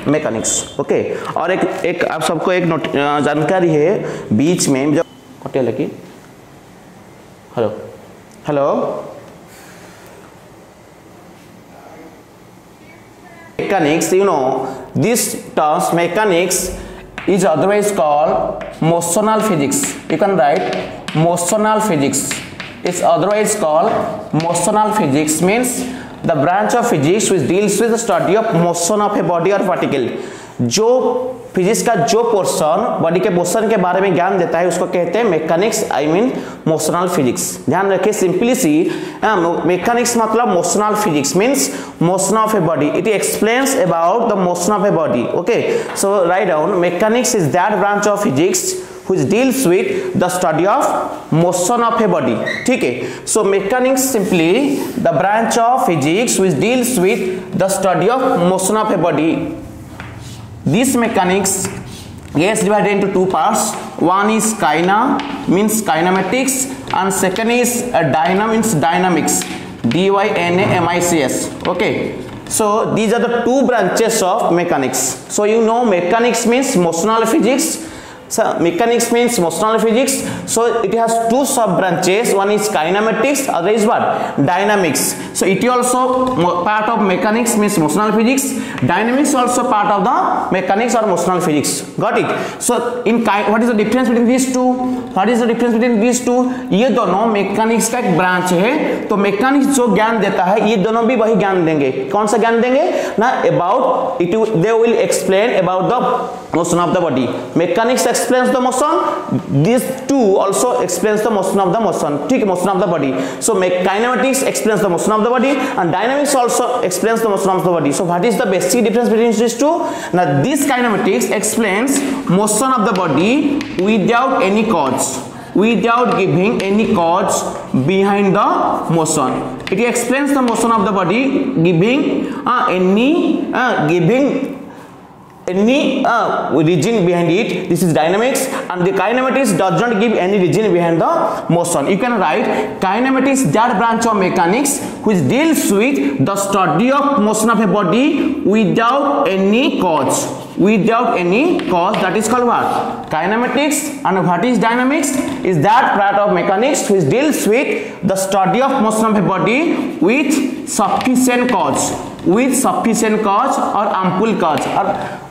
Mechanics. Okay, और एक आप सबको एक जानकारी है बीच में जब होटल की hello hello mechanics, you know this terms mechanics is otherwise called motional physics. You can write motional physics. It's otherwise called motional physics, means the branch of physics which deals with the study of motion of a body or particle. जो physics का जो portion body के motion के बारे में ज्ञान देता है उसको कहते हैं mechanics, I mean motional physics. ध्यान रखिए, सिंपली सी मैकेनिक्स मतलब motional physics means motion of a body, it explains about the motion of a body. Okay, so write down mechanics is that branch of physics which deals with the study of motion of a body। ठीक है, so mechanics simply the branch of physics which deals with the study of motion of a body। This mechanics gets divided into two parts. One is kaina means kinematics and second is dyna means dynamics, dynamics। okay, so these are the two branches of mechanics। so you know mechanics means motional physics, so mechanics means motional physics, so it has two sub branches, one is kinematics, other is what, dynamics। so it is also part of mechanics means motional physics, dynamics also part of the mechanics or motional physics। got it? so in what is the difference between these two, what is the difference between these two? ये दोनों mechanics का एक branch है, तो mechanics जो ज्ञान देता है ये दोनों भी वही ज्ञान देंगे। कौन सा ज्ञान देंगे ना, about it they will explain about the motion of the body. Mechanics explains the motion, these two also explains the motion of the motion। ठीक है, motion of the body। so kinematics explains the motion of the body and dynamics also explains the motion of the body। so what is the basic difference between these two? now this kinematics explains motion of the body without any cause, without giving any cause behind the motion। it explains the motion of the body giving any reason behind it, this is dynamics, and the kinematics does not give any reason behind the motion। you can write kinematics that branch of mechanics which deals with the study of motion of a body without any cause, without any cause, that is called what, kinematics। and what is dynamics is that part of mechanics which deals with the study of motion of a body with sufficient cause, with sufficient cause or ample cause, or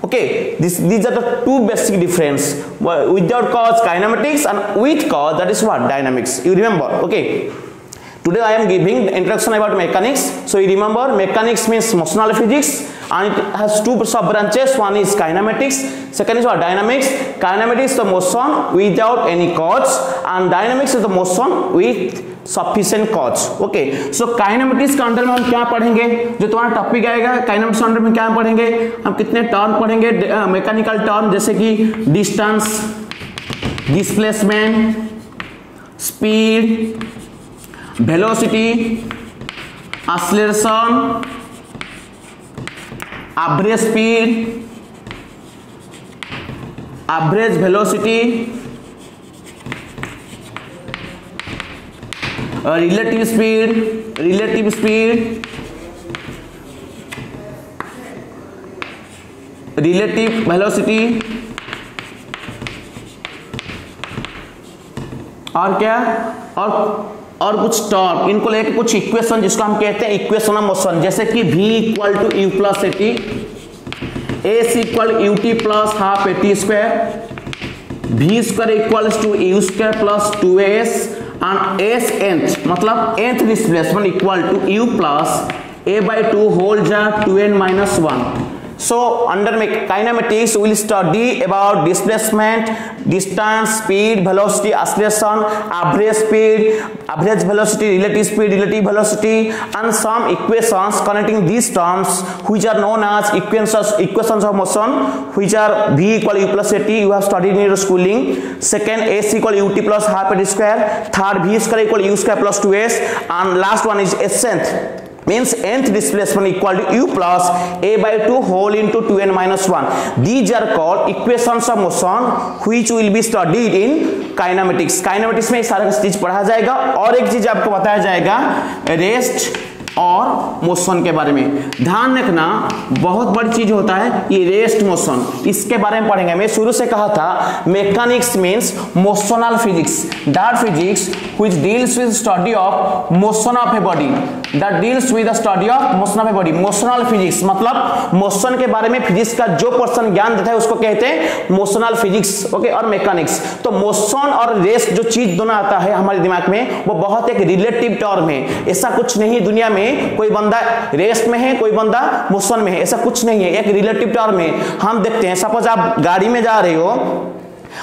okay, these are the two basic difference, without cause kinematics and with cause that is what, dynamics। you remember? okay, today I am giving the introduction about mechanics, so you remember mechanics means motional physics and it has two sub branches, one is kinematics, second is what, dynamics। kinematics is the motion without any cause and dynamics is the motion with sufficient cause। Okay, so kinematics के under में हम क्या पढ़ेंगे, जो तुम्हारा topic आएगा kinematics के under में क्या पढ़ेंगे, हम कितने टर्म पढ़ेंगे मैकेनिकल टर्म, जैसे कि distance, displacement, speed, velocity, acceleration, average speed, average velocity, relative speed, relative speed, relative velocity, और क्या, और कुछ टर्म, इनको लेके कुछ इक्वेशन जिसको हम कहते हैं इक्वेशन ऑफ मोशन, जैसे कि v equal to u plus a t, s equal u t plus half a t square, v square equals to u square plus 2s and s nth मतलब nth displacement equal to u plus a by 2 whole jar 2n minus 1। so under kinematics we will study about displacement, distance, speed, velocity, acceleration, average speed, average velocity, relative speed, relative velocity, and some equations connecting these terms which are known as equations of motion, which are v equal u plus at, you have studied in your schooling। second, s equal ut plus half at square, third v square equal u square plus 2s, and last one is s nth means nth displacement equal to u plus a by 2 whole into 2n minus 1। these are called equations of motion which will be studied in kinematics। kinematics में सारा चीज पढ़ा जाएगा, और एक चीज आपको बताया जाएगा रेस्ट और मोशन के बारे में ध्यान रखना, बहुत बड़ी चीज होता है ये रेस्ट मोशन, इसके बारे में पढ़ेंगे। मैं शुरू से कहा था mechanics means motional physics, that physics which deals with study of motion of a body, that deals with the study of motion of a body. Motional physics मतलब मोशन के बारे में फिजिक्स का जो पर्सन ज्ञान देता है उसको कहते हैं मोशनल फिजिक्स, ओके। और मैकेनिक्स, तो मोशन और रेस्ट जो चीज दोनों आता है हमारे दिमाग में वो बहुत एक रिलेटिव टर्म है। ऐसा कुछ नहीं दुनिया में कोई बंदा रेस्ट में है कोई बंदा मोशन में है, ऐसा कुछ नहीं है, एक रिलेटिव टर्म है। हम देखते हैं सपोज आप गाड़ी में जा रहे हो,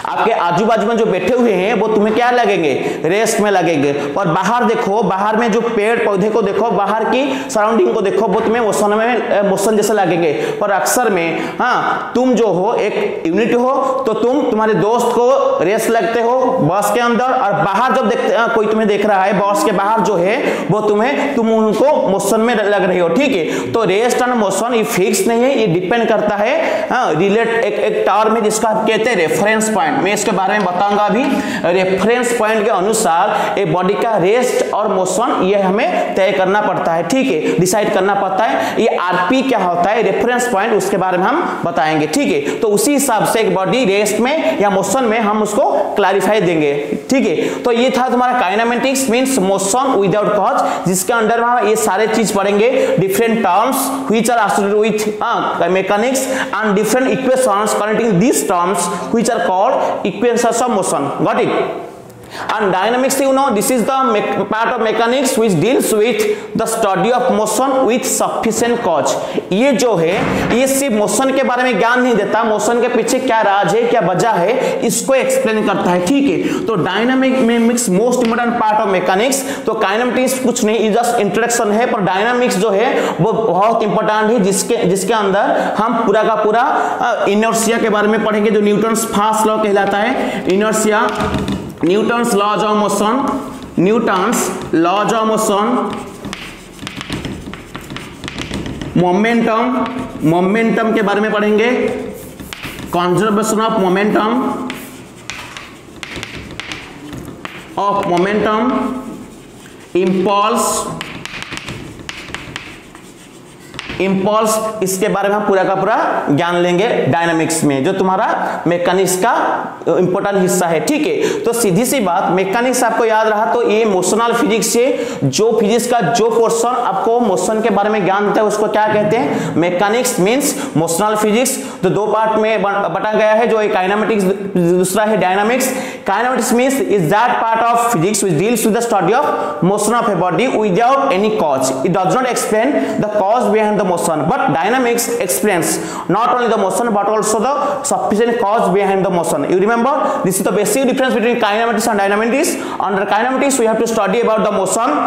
आपके आजू बाजू में जो बैठे हुए हैं वो तुम्हें क्या लगेंगे, रेस्ट में लगेंगे। और बाहर देखो, बाहर में जो पेड़ पौधे को देखो, बाहर की सराउंडिंग को देखो, वो तुम्हें मोशन जैसे लगेंगे। पर अक्सर में हाँ, तुम जो हो एक यूनिट हो, तो तुम तुम्हारे दोस्त को रेस्ट लगते हो बस के अंदर, और बाहर जब देखते कोई तुम्हें देख रहा है बस के बाहर जो है वो तुम उनको मोशन में लग रही हो, ठीक है। तो रेस्ट और मोशन ये फिक्स नहीं है, ये डिपेंड करता है एक टर्म है जिसको आप कहते हैं रेफरेंस पॉइंट। मैं इसके बारे में बताऊंगा अभी। रेफरेंस पॉइंट के अनुसार एक बॉडी का रेस्ट और मोशन ये हमें तय करना पड़ता है, ठीक है, डिसाइड करना पड़ता है। ये आरपी क्या होता है, रेफरेंस पॉइंट, उसके बारे में हम बताएंगे, ठीक है। तो उसी हिसाब से एक बॉडी रेस्ट में या मोशन में हम उसको क्लैरिफाई देंगे, ठीक है। तो ये था तुम्हारा kinematics means motion without cause, जिसके अंडर में हम ये सारे चीज पढ़ेंगे, different terms which are associated with mechanics and different equations connecting these terms which are called equations of motion. Got it? And dynamics, you know, this is the part of mechanics which deals with the study of motion with sufficient cause. ये जो है ये सिर्फ motion के बारे में ज्ञान नहीं देता, मोशन के पीछे क्या राज है, क्या वजह है, इसको एक्सप्लेन करता है, ठीक है। तो dynamics most important part of mechanics. तो काइनेमेटिक्स कुछ नहीं, जस्ट इंट्रोडक्शन है, पर डायनामिक्स जो है वो बहुत इंपॉर्टेंट है, जिसके अंदर हम पूरा का पूरा इनर्शिया के बारे में पढ़ेंगे, जो न्यूटन्स फर्स्ट लॉ कहलाता है, inertia, Newton's laws of motion, Newton's laws of motion, momentum के बारे में पढ़ेंगे, कंजर्वेशन ऑफ मोमेंटम, इंपल्स, इसके बारे में हम पूरा का पूरा ज्ञान लेंगे डायनामिक्स में, जो तुम्हारा मैकेनिक्स का इंपॉर्टेंट हिस्सा है, ठीक है। तो सीधी सी बात, मैकेनिक्स आपको याद रहा तो ये मोशनल फिजिक्स से जो फिजिक्स का जो पोर्शन आपको मोशन के बारे में ज्ञान देता है उसको क्या कहते हैं, मैकेनिक्स मींस मोशनल फिजिक्स। तो दो पार्ट में बटा गया है, जो एक काइनेमेटिक्स, दूसरा है dynamics. Kinematics means is that part of physics which deals with the study of motion of a body without any cause. It does not explain the cause behind the motion, but dynamics explains not only the motion but also the sufficient cause behind the motion. You remember, this is the basic difference between kinematics and dynamics. Under kinematics we have to study about the motion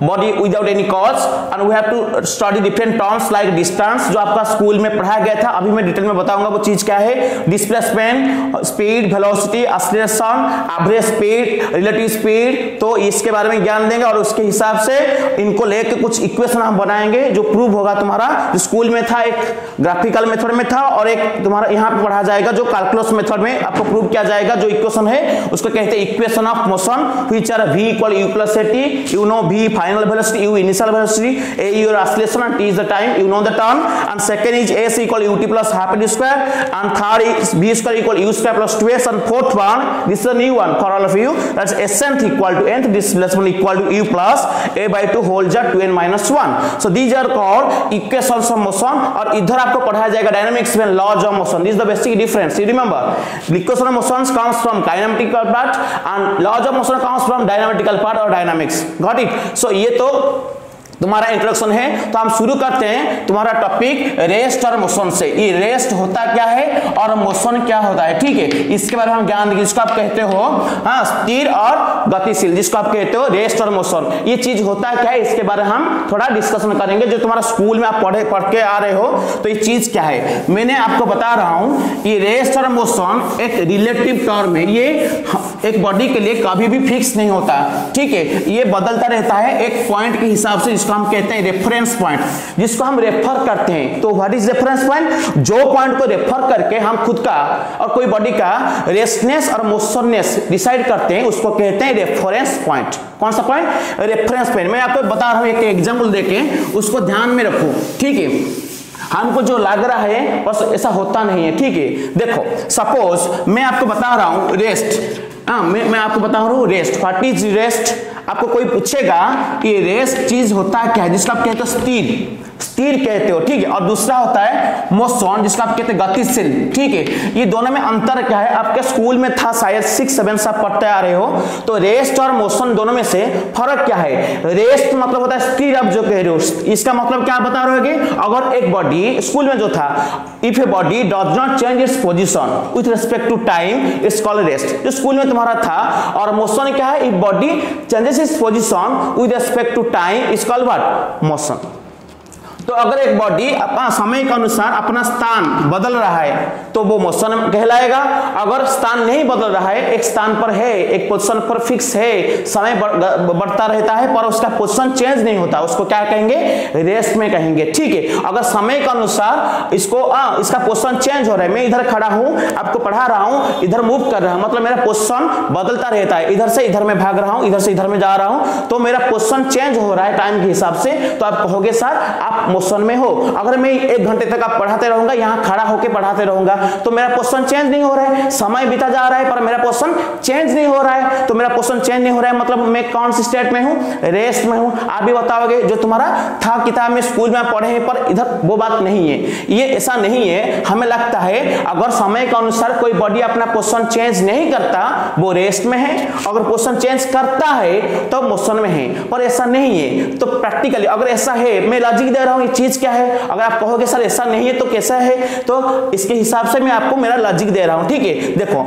body without any cause, and we have to study different terms like distance, जो आपका school में पढ़ाया गया था, अभी मैं detail में बताऊंगा वो चीज क्या है, displacement, speed, velocity, acceleration, average speed, relative speed. तो इसके बारे में ज्ञान देंगे और उसके हिसाब से इनको लेकर कुछ इक्वेशन हम बनाएंगे जो प्रूव होगा तुम्हारा, जो स्कूल में था एक ग्राफिकल मेथड में था, और एक तुम्हारा यहाँ पे पढ़ा जाएगा जो कैलकुलस मेथड में आपको प्रूव किया जाएगा। जो इक्वेशन है उसको कहते हैं equation of motion, which are v = u + at, you know v final velocity, u initial velocity, a your acceleration, and t is the time, you know the term. And second is s = ut + half a square, and third is v = u² + 2s, and fourth one, this is a new one for all of you, that's sn = nth displacement = u plus a/2 whole jar 2n - 1. So these are called equations of motion. और इधर आपको पढ़ाया जाएगा dynamics में laws of motion. This is the basic difference, you remember, equation of motion comes from kinematical part and laws of motion comes from dynamical part or dynamics. Got it? So ये तो तुम्हारा introduction है। तो हम शुरू करते हैं तुम्हारा टॉपिक रेस्ट और मोशन से। ये रेस्ट होता क्या है और मोशन क्या होता है, ठीक है, इसके बारे में हम ज्ञान देंगे। जिसको आप कहते हो हाँ स्थिर और गतिशील, जिसको आप कहते हो रेस्ट और मोशन, ये चीज होता क्या है इसके बारे में हम थोड़ा डिस्कशन करेंगे। जो तुम्हारा स्कूल में आप पढ़ के आ रहे हो तो ये चीज क्या है, मैंने आपको बता रहा हूं ये रेस्ट और मोशन एक रिलेटिव टर्म है। ये एक बॉडी के लिए कभी भी फिक्स नहीं होता, ठीक है, ये बदलता रहता है एक पॉइंट के हिसाब से, जिसको हम कहते हैं रेफरेंस पॉइंट, जिसको हम रेफर करते हैं। तो व्हाट इज रेफरेंस पॉइंट? जो पॉइंट को रेफर करके हम खुद का और कोई बॉडी का रेस्टनेस और मोशननेस डिसाइड करते हैं, उसको कहते हैं रेफरेंस पॉइंट। कौन सा पॉइंट? Reference point. मैं आपको बता रहा हूं एक एग्जांपल देके, उसको ध्यान में रखो, ठीक है। हमको जो लग रहा है बस ऐसा होता नहीं है, ठीक है। देखो सपोज मैं आपको बता रहा हूं रेस्ट, मैं आपको बता रहा हूं रेस्ट। What is rest? आपको कोई पूछेगा कि रेस्ट चीज होता है क्या है, जिसका आप कहते हो स्थिर, स्थिर कहते हो, ठीक है। और दूसरा होता है मोशन, जिसका आप कहते हैं गतिशील, ठीक है। ये दोनों में अंतर क्या है? आपके स्कूल में था शायद 6-7 से आप पढ़ते आ रहे हो, तो रेस्ट और मोशन दोनों में से फर्क क्या है? रेस्ट मतलब होता है स्थिर, आप जो कह रहे हो, इसका मतलब क्या बता रहे हो? अगर एक बॉडी स्कूल में जो था, if a body does not change its position with respect to time it's called rest, जो स्कूल में तुम्हारा था। और मोशन क्या है? If body changes its position with respect to time it's called what? Motion. तो अगर एक बॉडी अपना समय के अनुसार अपना स्थान बदल रहा है तो वो मोशन कहलाएगा। अगर स्थान नहीं बदल रहा है, एक स्थान पर है, एक पोजीशन पर फिक्स है, समय बढ़ता रहता है पर उसका पोजीशन चेंज नहीं होता, उसको क्या कहेंगे? रेस्ट में कहेंगे, ठीक है। अगर समय के अनुसार इसको इसका पोजीशन चेंज हो रहा है, मैं इधर खड़ा हूं, आपको पढ़ा रहा हूं, इधर मूव कर रहा हूं, मतलब मेरा पोजीशन बदलता रहता है, इधर से इधर में भाग रहा हूं, इधर से इधर में जा रहा हूं, तो मेरा पोजीशन चेंज हो रहा है टाइम के हिसाब से। तो आप कहोगे सर आप मोशन में हो। अगर मैं 1 घंटे तक आप पढ़ाते रहूंगा, यहां खड़ा होकर पढ़ाते रहूंगा, तो मेरा पोजीशन चेंज नहीं हो रहा है, समय बीता जा रहा है पर मेरा पोजीशन चेंज नहीं हो रहा है। तो मेरा पोजीशन चेंज नहीं हो रहा है मतलब मैं कौन सी स्टेट में हूं? रेस्ट में हूं। आप भी बताओगे जो तुम्हारा था किताब में स्कूल में पढ़े हैं, पर इधर वो बात नहीं है, ये ऐसा नहीं है। हमें लगता है अगर समय के अनुसार कोई बॉडी अपना पोजीशन चेंज नहीं करता वो रेस्ट में है, अगर पोजीशन चेंज करता है तो मोशन में है, पर ऐसा नहीं है। तो प्रैक्टिकली अगर ऐसा है, मैं लॉजिक दे रहा हूं, ये चीज क्या है? अगर आप कहोगे सर ऐसा नहीं है तो कैसा है, तो इसके हिसाब से मैं आपको मेरा लॉजिक दे रहा हूं, ठीक है। देखो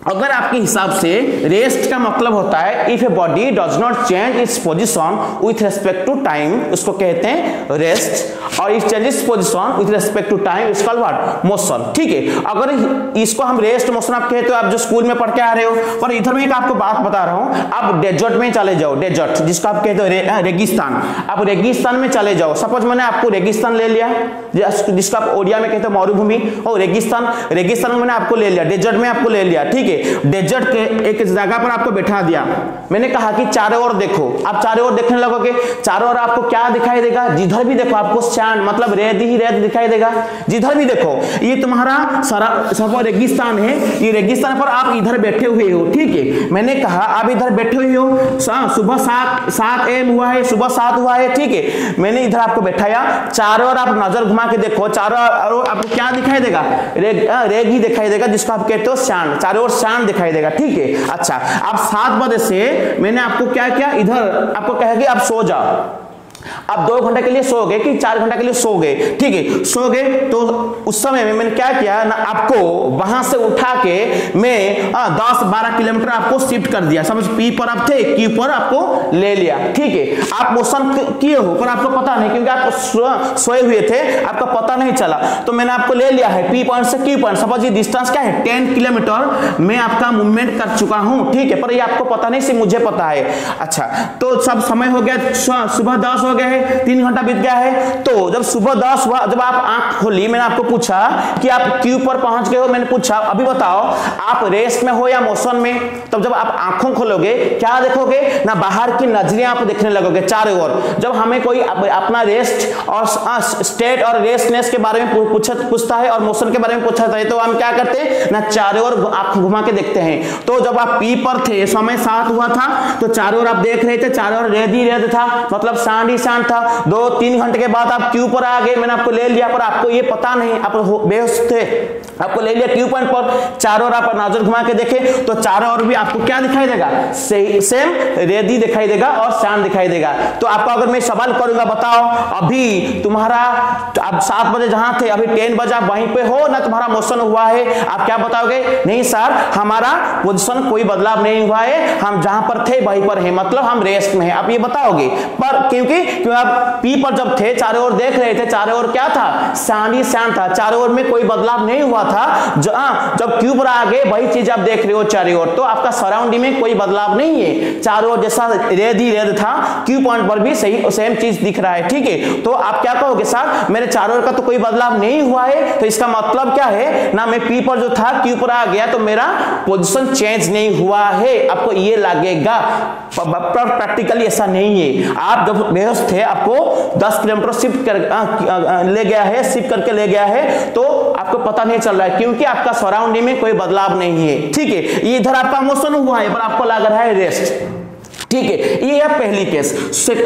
अगर आपके हिसाब से रेस्ट का मतलब होता है if a body does not change its position with respect to time, उसको कहते हैं रेस्ट। और if changes position with respect to time it's called what? Motion, ठीक है। अगर इसको हम रेस्ट मोशन आप कहते हो, आप जो स्कूल में पढ़ के आ रहे हो, पर इधर में एक आपको बात बता रहा हूं, आप डेजर्ट में चले जाओ, डेजर्ट जिसको आप कहते हो रेगिस्तान, आप रेगिस्तान में चले जाओ। सपोज मैंने आपको रेगिस्तान ले लिया, जिसको आप ओडिया में कहते हो मरुभूमि, और रेगिस्तान, रेगिस्तान में मैंने आपको ले लिया, डेजर्ट में आपको ले लिया, ठीक है। डेजर्ट के एक जगह पर आपको बैठा दिया, मैंने कहा कि चारों ओर देखो, आप चारों ओर देखने लगोगे, चारों ओर आपको क्या दिखाई देगा? जिधर भी देखो आपको सैंड मतलब रेत ही रेत दिखाई देगा, जिधर भी देखो। ये तुम्हारा सारा रेगिस्तान है, ये रेगिस्तान पर आप इधर बैठे हुए हो, ठीक है। मैंने कहा आप इधर बैठे हुए हो, सुबह 7 AM हुआ है, सुबह 7 हुआ है, ठीक है। मैंने इधर आपको बैठाया, चारों ओर आप नजर घुमा के देखो, चारों ओर आपको क्या दिखाई देगा? रेग ही दिखाई देगा, जिसको आप कहते हो सैंड, चारों ओर सैंड दिखाई देगा, ठीक है। अच्छा, अब 7 बजे से मैंने आपको क्या किया? इधर आपको कहा कि आप सो जाओ, आप 2 घंटे के लिए सो गए कि 4 घंटे के लिए सो गए, ठीक है। सो गए तो उस समय में मैंने क्या किया ना, आपको वहां से उठा के मैं 10-12 किलोमीटर आपको शिफ्ट कर दिया। समझ, पी पर आप थे, क्यू पर आपको ले लिया, ठीक है। आप मोशन किए हो पर आपको पता नहीं, क्योंकि आप सोए हुए थे, आपको पता नहीं चला। तो मैंने आपको ले लिया है पी पॉइंट से क्यू पॉइंट। सपोज ये डिस्टेंस क्या है? 10 किलोमीटर मैं आपका मूवमेंट कर चुका हूं, ठीक है, पर ये आपको पता नहीं, सिर्फ मुझे पता है। अच्छा, तो सब समय हो गया, सुबह 10 हो गए हैं, 3 घंटा बीत गया है। तो जब सुबह 10 हुआ, जब आप आंख खोली, मैंने आपको पूछा कि आप क्यू पर पहुंच गए हो, मैंने पूछा अभी बताओ आप रेस्ट में हो या मोशन में? तब जब आप आंखों खोलोगे क्या देखोगे ना? बाहर की नजरें आप देखने लगोगे चारों ओर। जब हमें कोई अपना रेस्ट और स्टेट और रेस्टनेस के बारे में पूछता है और मोशन के बारे में पूछता है, तो हम क्या करते हैं ना? चारों ओर आंख घुमा के देखते हैं। तो जब आप पी पर थे, समय 7 हुआ था, तो चारों ओर आप देख रहे थे, चारों ओर रेत ही रेत था, मतलब सैंड ही सैंड था। 2-3 घंटे के बाद आप क्यू पर आ गए, मैंने आपको ले लिया, पर आपको ये पता नहीं, आप बेहोश थे, आपको ले लिया क्यू पॉइंट पर। चारों ओर आप नजर घुमा के देखे तो चारों ओर भी आपको क्या दिखाई देगा? सेम रेती दिखाई देगा और सैंड दिखाई देगा। तो आपको अगर मैं सवाल करूंगा, बताओ अभी तुम्हारा, आप 7 बजे जहां थे, अभी 10 बजे आप वहीं पे हो ना, तुम्हारा मोशन हुआ है? आप क्या बताओगे? नहीं सर, हमारा पोजीशन कोई बदलाव नहीं हुआ है, हम जहां पर थे वहीं पर है, मतलब हम रेस्ट में है। आप ये बताओगे, पर क्योंकि क्यों आप पी पर जब थे चारों ओर देख रहे थे, चारों ओर क्या था, सैंड ही सैंड था, चारों ओर में कोई बदलाव नहीं हुआ था। जब क्यू पर आ गए वही चीज आप देख रहे हो चारों ओर, तो आपका सराउंडिंग में कोई बदलाव नहीं है, चारों ओर जैसा रेड ही रेड था, क्यू पॉइंट पर भी सही सेम चीज दिख रहा है। ठीक है, तो आप क्या कहोगे सर मेरे चारों ओर का तो कोई बदलाव नहीं हुआ है, तो इसका मतलब क्या है ना, मैं पी पर जो था क्यू पर आ गया तो मेरा पोजीशन चेंज नहीं हुआ है, आपको ये लगेगा। प्रैक्टिकली ऐसा नहीं है। आप जब बेहोश थे आपको 10 किलोमीटर शिफ्ट कर ले गया है, शिफ्ट करके ले गया है, तो आपको पता नहीं चल रहा है क्योंकि आपका सराउंडिंग में कोई बदलाव नहीं है। ठीक है, ये इधर आपका मोशन हुआ है पर आपको लग रहा है रेस्ट। ठीक है, ये है पहली केस।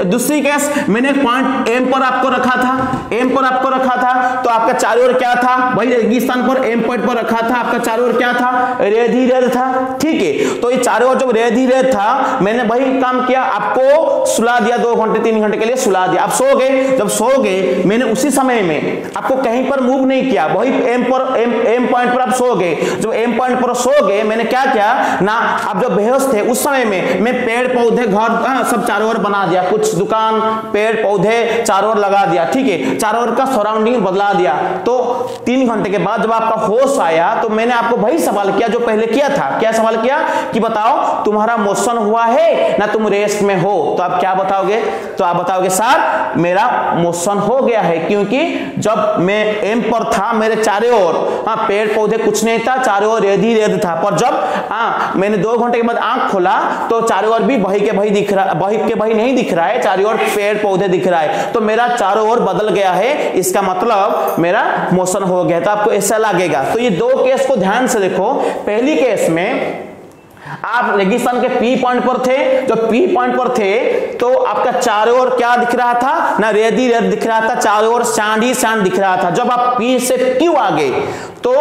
दूसरी केस, मैंने पॉइंट एम पर आपको रखा था, एम पर आपको रखा था, तो आपका चारों ओर क्या था, वही रेगिस्तान पर एम पॉइंट पर रखा था, आपका चारों ओर क्या था, रेड ही रेड था। ठीक है, तो ये चारों ओर जब रेड ही रेड था, मैंने वही काम किया, आपको सुला दिया, 2 घंटे 3 घंटे के लिए सुला दिया, आप सो गए। जब सो गए मैंने उसी समय में आपको कहीं पर मूव नहीं किया, वही एम पॉइंट पर आप सो गए। जब एम पॉइंट पर सो गए मैंने क्या किया ना, आप जब बेहोश थे उस समय में मैं पेड़ पौधे घर सब चारों ओर बना दिया, कुछ दुकान पेड़ पौधे चारों ओर लगा दिया। ठीक है, चारों ओर का सराउंडिंग बदला दिया। तो 3 घंटे के बाद जब आपका होश आया तो मैंने आपको वही सवाल किया जो पहले किया था। क्या सवाल किया कि बताओ तुम्हारा मोशन हुआ है ना तुम रेस्ट में हो, तो आप क्या बताओगे, तो आप बताओगे सर मेरा मोशन हो गया है, क्योंकि जब मैं एम पर था मेरे चारों ओर पेड़ पौधे कुछ नहीं था, चारों ओर रेड ही रेड था, पर जब मैंने 2 घंटे के बाद आंख खोला तो चारों ओर भी वही के वही दिख रहा, वही के वही नहीं दिख रहा है, चारों ओर पेड़ पौधे दिख रहा है, तो मेरा चारों ओर बदल गया है, इसका मतलब मेरा मोशन हो गया। तो आपको ऐसा लगेगा। तो ये 2 केस को ध्यान से देखो। पहली केस में आप रेगिस्तान के पी पॉइंट पर थे, जब पी पॉइंट पर थे तो आपका चारों ओर क्या दिख रहा था ना, रेड ही रेड दिख रहा था, चारों ओर सैंड ही सैंड दिख रहा था। जब आप पी से क्यू आ गए तो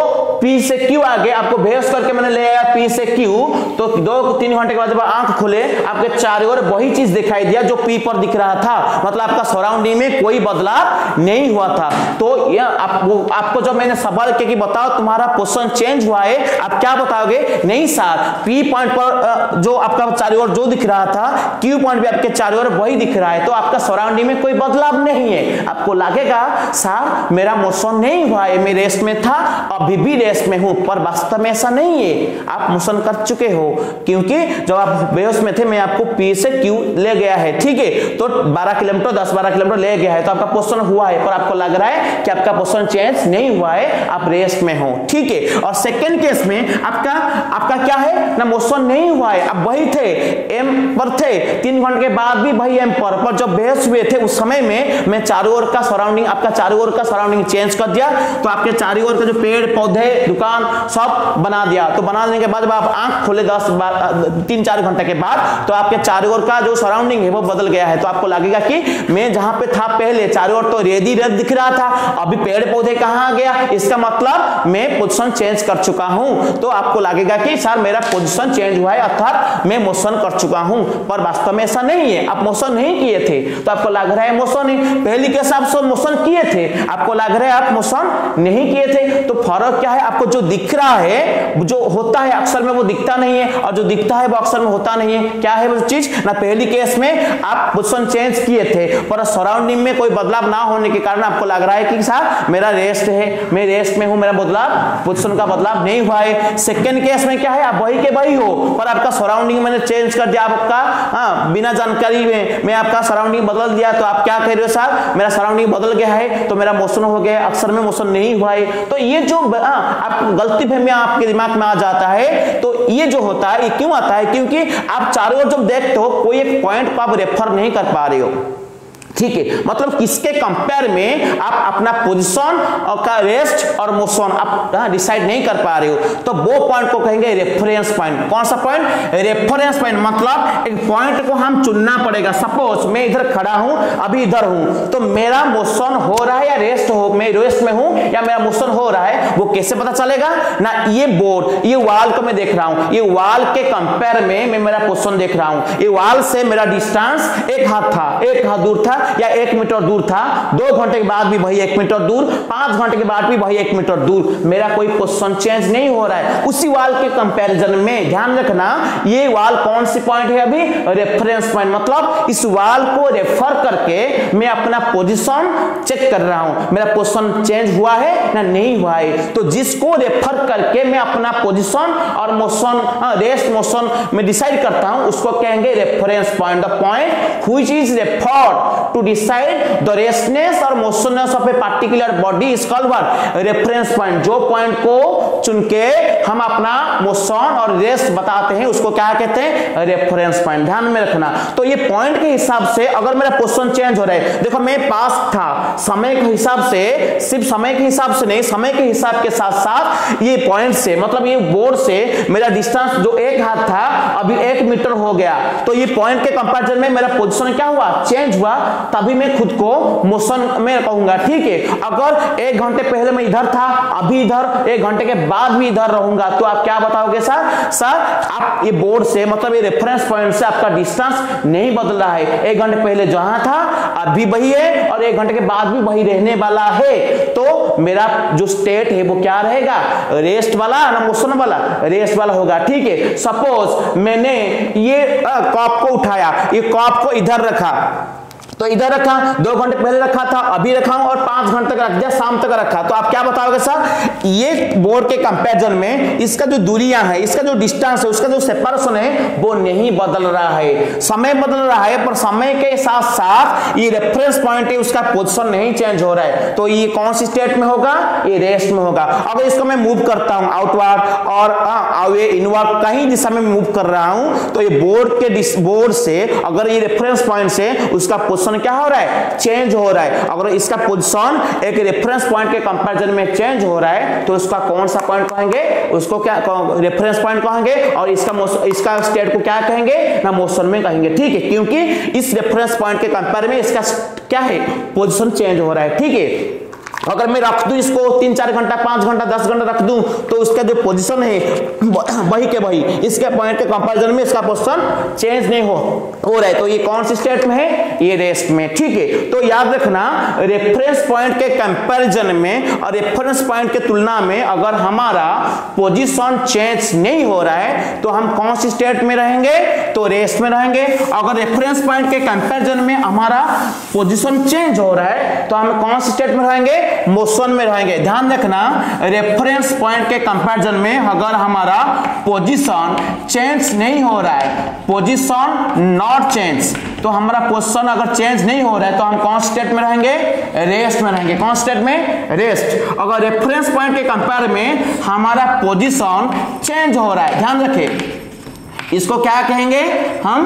पी से क्यू आ गए, आपको बेहोश करके मैंने ले आया पी से क्यू, तो 2-3 घंटे के बाद जब आंख खोले आपके चारों ओर वही चीज दिखाई दिया जो पी पर दिख रहा था, मतलब आपका सराउंडिंग में कोई बदलाव नहीं हुआ था। तो यह आपको जब मैंने सवाल किया कि बताओ तुम्हारा पोजीशन चेंज हुआ है, आप क्या बताओगे, नहीं सर पी पॉइंट पर जो आपका चारों ओर जो दिख रहा था क्यू पॉइंट भी आपके चारों ओर वही दिख रहा है, तो आपका सराउंडिंग में कोई बदलाव नहीं है। आपको लगेगा सर मेरा मोशन नहीं हुआ है, मैं रेस्ट में था, अभी भी रेस्ट में हूं, पर वास्तव में ऐसा नहीं है, आप मोशन कर चुके हो, क्योंकि जब आप बेहोश में थे मैं आपको पी से क्यू ले गया है। ठीक है, तो 12 किलोमीटर 10-12 किलोमीटर ले गया है, तो आपका पोजीशन हुआ है, पर आपको लग रहा है कि आपका पोजीशन चेंज नहीं हुआ है, आप रेस्ट में हो। ठीक है, और सेकंड केस में आपका क्या है ना, मोशन नहीं हुआ है, आप वही थे, एम पर थे, 3 घंटे के बाद भी वही एम पर जब बेहोश हुए थे उस समय में मैं चारों ओर का सराउंडिंग, आपका चारों ओर का सराउंडिंग चेंज कर दिया, तो आपके चारों ओर का जो पेड़ पौधे दुकान सब बना दिया। तो बना देने के बाद जब आप आंख खोले 3-4 घंटे के बाद, तो आपके चारों ओर का जो सराउंडिंग है वो बदल गया है। तो आपको लगेगा कि मैं जहां पे था पहले चारों ओर तो रेड ही रेड दिख रहा था, अभी पेड़ पौधे कहां गया, इसका मतलब मैं पोजीशन चेंज कर चुका हूं। तो आपको लगेगा कि सर मेरा पोजीशन चेंज हुआ है, अर्थात मैं मोशन कर चुका हूं, पर वास्तव में ऐसा नहीं है, आप मोशन नहीं किए थे, तो आपको लग रहा है मोशन है। पहली केस आप सब मोशन किए थे, आपको लग रहा है आप मोशन नहीं किए थे, तो फर्क क्या है, आपको जो दिख रहा है, जो होता है अक्सर में वो दिखता नहीं है, और जो दिखता है वो अक्सर में होता नहीं है। क्या है वो चीज ना, पहली केस में आप पोजीशन चेंज किए थे, पर सराउंडिंग में कोई बदलाव ना होने के कारण आपको लग रहा है कि साहब मेरा रेस्ट है, मैं रेस्ट में हूं, मेरा बदलाव पोजीशन का बदलाव नहीं हुआ है। सेकंड केस में क्या है, आप वही के वही हो, पर आपका सराउंडिंग मैंने चेंज कर दिया, आपका बिना जानकारी में मैं आपका सराउंडिंग बदल दिया, तो आप क्या कह रहे हो साहब मेरा सराउंडिंग बदल गया है तो मेरा मोशन हो गया, अक्सर में मोशन नहीं हुआ है। तो ये जो आप गलती फहमी आपके दिमाग में आ जाता है, तो ये जो होता है ये क्यों आता है, क्योंकि आप चारों ओर जब देखते हो कोई एक पॉइंट को आप रेफर नहीं कर पा रहे हो। ठीक है, मतलब किसके कंपेयर में आप अपना पोजीशन का रेस्ट और मोशन आप डिसाइड नहीं कर पा रहे हो, तो वो पॉइंट को कहेंगे रेफरेंस पॉइंट। कौन सा पॉइंट, रेफरेंस पॉइंट, मतलब एक पॉइंट को हम चुनना पड़ेगा। सपोज मैं इधर खड़ा हूं, अभी इधर हूं, तो मेरा मोशन हो रहा है या रेस्ट हो, मैं रेस्ट में हूं या मेरा मोशन हो रहा है वो कैसे पता चलेगा ना, ये बोर्ड, ये वॉल को मैं देख रहा हूं, ये वॉल के कंपेयर में मैं मेरा पोजीशन देख रहा हूं, ये वॉल से मेरा डिस्टेंस 1 हाथ था, 1 हाथ दूर था या 1 मीटर दूर था, 2 घंटे के बाद भी वही 1 मीटर दूर, 5 घंटे के बाद भी वही 1 मीटर दूर, मेरा कोई पोजीशन चेंज नहीं हो रहा है। उसी वॉल के कंपैरिजन में ध्यान रखना, ये वॉल कौन सी पॉइंट है अभी, रेफरेंस पॉइंट, मतलब इस वॉल को रेफर करके मैं अपना पोजीशन चेक कर रहा हूं, मेरा पोजीशन चेंज हुआ है ना नहीं हुआ है। तो जिसको रेफर करके मैं अपना पोजीशन और मोशन, रेस्ट मोशन में डिसाइड करता हूं, उसको कहेंगे reference point. The point which is referred to decide the restness और motionness of a particular body is called what, reference point. जो पॉइंट को चुन के हम अपना मोशन और रेस्ट बताते हैं उसको क्या कहते हैं, रेफरेंस पॉइंट। ध्यान में रखना। तो ये पॉइंट के हिसाब से अगर मेरा पोजीशन चेंज हो रहा है, देखो मैं पास था, समय के हिसाब से, सिर्फ समय के हिसाब से नहीं, समय के हिसाब के साथ साथ ये पॉइंट से, मतलब ये बोर्ड से मेरा डिस्टेंस जो 1 हाथ था अभी 1 मीटर हो गया, तो ये पॉइंट के कंपैरिजन में मेरा पोजीशन क्या हुआ, चेंज हुआ, तभी मैं खुद को मोशन में कहूंगा। ठीक है, अगर 1 घंटे पहले मैं इधर था, अभी इधर, 1 घंटे के बाद भी इधर रहूंगा, तो आप क्या बताओगे सर आप ये बोर्ड से, मतलब ये रेफरेंस पॉइंट से आपका डिस्टेंस नहीं बदल रहा है, 1 घंटे पहले जहां था अभी वही है और 1 घंटे के बाद भी वही रहने वाला है, तो मेरा जो स्टेट है वो क्या रहेगा, रेस्ट वाला ना मोशन वाला, रेस्ट वाला होगा। ठीक है, सपोज मैंने ये कप को उठाया, ये कप को इधर रखा, तो इधर रखा, 2 घंटे पहले रखा था, अभी रखा हूं और 5 घंटे तक रख दिया, शाम तक रखा, तो आप क्या बताओगे सर, ये बोर्ड के कंपैरिजन में इसका जो दूरियां है, इसका जो डिस्टेंस है, उसका जो सेपरेशन है वो नहीं बदल रहा है, समय बदल रहा है पर समय के साथ साथ ये रेफरेंस पॉइंट है उसका पोजीशन नहीं चेंज हो रहा है, तो ये कौन सी स्टेट में होगा, ये रेस्ट में होगा। अगर इसको मैं मूव करता हूं आउटवर्ड और अवे इनवर्ड, कहीं दिशा में मूव कर रहा हूं, तो ये बोर्ड से अगर ये रेफरेंस पॉइंट से उसका पोजीशन क्या हो रहा है, चेंज हो रहा है। अगर इसका पोजीशन एक रेफरेंस पॉइंट के कंपैरिजन में चेंज हो रहा है तो उसका कौन सा पॉइंट कहेंगे, उसको क्या रेफरेंस पॉइंट कहेंगे, और इसका स्टेट को क्या कहेंगे ना, मोशन में कहेंगे। ठीक है, क्योंकि इस रेफरेंस पॉइंट के कंपेयर में इसका क्या है, पोजीशन चेंज हो रहा है। ठीक है, अगर मैं रख दूं इसको 3-4 घंटा, 5 घंटा, 10 घंटा रख दूं, तो उसका जो पोजीशन है वही के वही, इसके पॉइंट के कंपैरिजन में इसका पोजीशन चेंज नहीं हो रहा है, तो ये कौन सी स्टेट में है, ये रेस्ट में। ठीक है, तो याद रखना, रेफरेंस पॉइंट के कंपैरिजन में और रेफरेंस पॉइंट के तुलना में अगर हमारा पोजीशन चेंज नहीं हो रहा है तो हम कौन सी स्टेट में रहेंगे, तो रेस्ट में रहेंगे। अगर रेफरेंस पॉइंट के कंपैरिजन में हमारा पोजीशन चेंज हो रहा है तो हम कौन सी स्टेट में रहेंगे, मोशन में रहेंगे। ध्यान रखना, रेफरेंस पॉइंट के कंपैरिजन में अगर हमारा पोजीशन चेंज नहीं हो रहा है, पोजीशन नॉट चेंज, तो हमारा पोजीशन अगर चेंज नहीं हो रहा है तो हम कौन स्टेट में रहेंगे, रेस्ट में रहेंगे। कौन स्टेट में, रेस्ट। अगर रेफरेंस पॉइंट के कंपेयर में हमारा पोजीशन चेंज हो रहा है, ध्यान रखें, इसको क्या कहेंगे हम,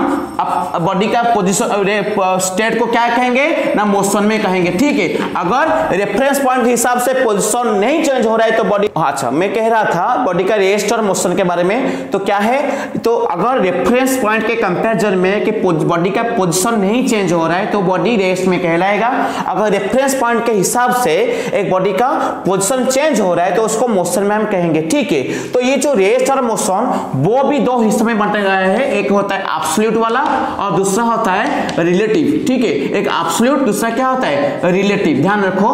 बॉडी का पोजीशन स्टेट को क्या कहेंगे ना, मोशन में कहेंगे। ठीक है, अगर रेफरेंस पॉइंट के हिसाब से पोजीशन नहीं चेंज हो रहा है तो बॉडी, अच्छा मैं कह रहा था बॉडी का रेस्ट और मोशन के बारे में, तो क्या है, तो अगर रेफरेंस पॉइंट के कंपैरिजन में कि बॉडी का पोजीशन नहीं चेंज हो रहा है तो बॉडी रेस्ट में कहलाएगा। अगर रेफरेंस पॉइंट के हिसाब से एक बॉडी का पोजीशन चेंज हो रहा है तो उसको मोशन में हम कहेंगे। ठीक है, तो ये जो रेस्ट और मोशन वो भी 2 हिस्सों में गया है, एक होता है एब्सोल्यूट वाला और दूसरा होता है रिलेटिव। ठीक है, एक एब्सोल्यूट, दूसरा क्या होता है, रिलेटिव। ध्यान रखो,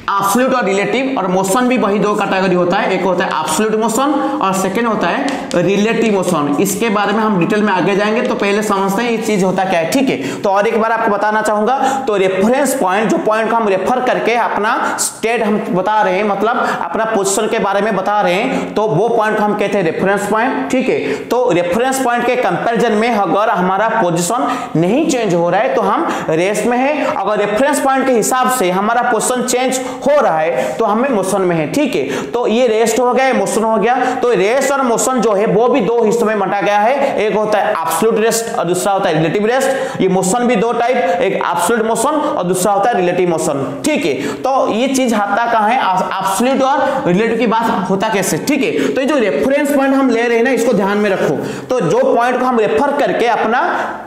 एब्सोल्यूट और रिलेटिव, और मोशन भी वही 2 कैटेगरी होता है, एक होता है एब्सोल्यूट मोशन और सेकंड होता है रिलेटिव मोशन। इसके बारे में हम डिटेल में आगे जाएंगे, तो पहले समझते हैं ये चीज होता क्या है। ठीक है, तो और एक बार आपको बताना चाहूंगा, तो रेफरेंस पॉइंट, जो पॉइंट को हम रेफर करके अपना स्टेट हम बता रहे हैं, मतलब अपना पोजीशन के बारे में बता रहे हैं, तो वो पॉइंट को हम कहते हैं रेफरेंस पॉइंट। ठीक है, तो रेफरेंस पॉइंट के कंपैरिजन में अगर हमारा पोजीशन नहीं चेंज हो रहा है तो हम रेस्ट में है, अगर रेफरेंस पॉइंट के हिसाब से हमारा पोजीशन चेंज हो रहा है तो हमें मोशन में है। ठीक है, तो ये रेस्ट हो गया, मोशन हो गया। तो रेस्ट और मोशन जो है वो भी 2 हिस्सों में बांटा गया है, एक होता है एब्सोल्यूट रेस्ट और दूसरा होता है रिलेटिव रेस्ट। ये मोशन भी 2 टाइप, एक एब्सोल्यूट मोशन और दूसरा होता है रिलेटिव मोशन। ठीक है, तो ये चीज आता कहां है, एब्सोल्यूट और रिलेटिव की बात होता कैसे। ठीक है, तो ये जो रेफरेंस पॉइंट हम ले रहे हैं ना, इसको ध्यान में रखो। तो जो पॉइंट को हम रेफर करके अपना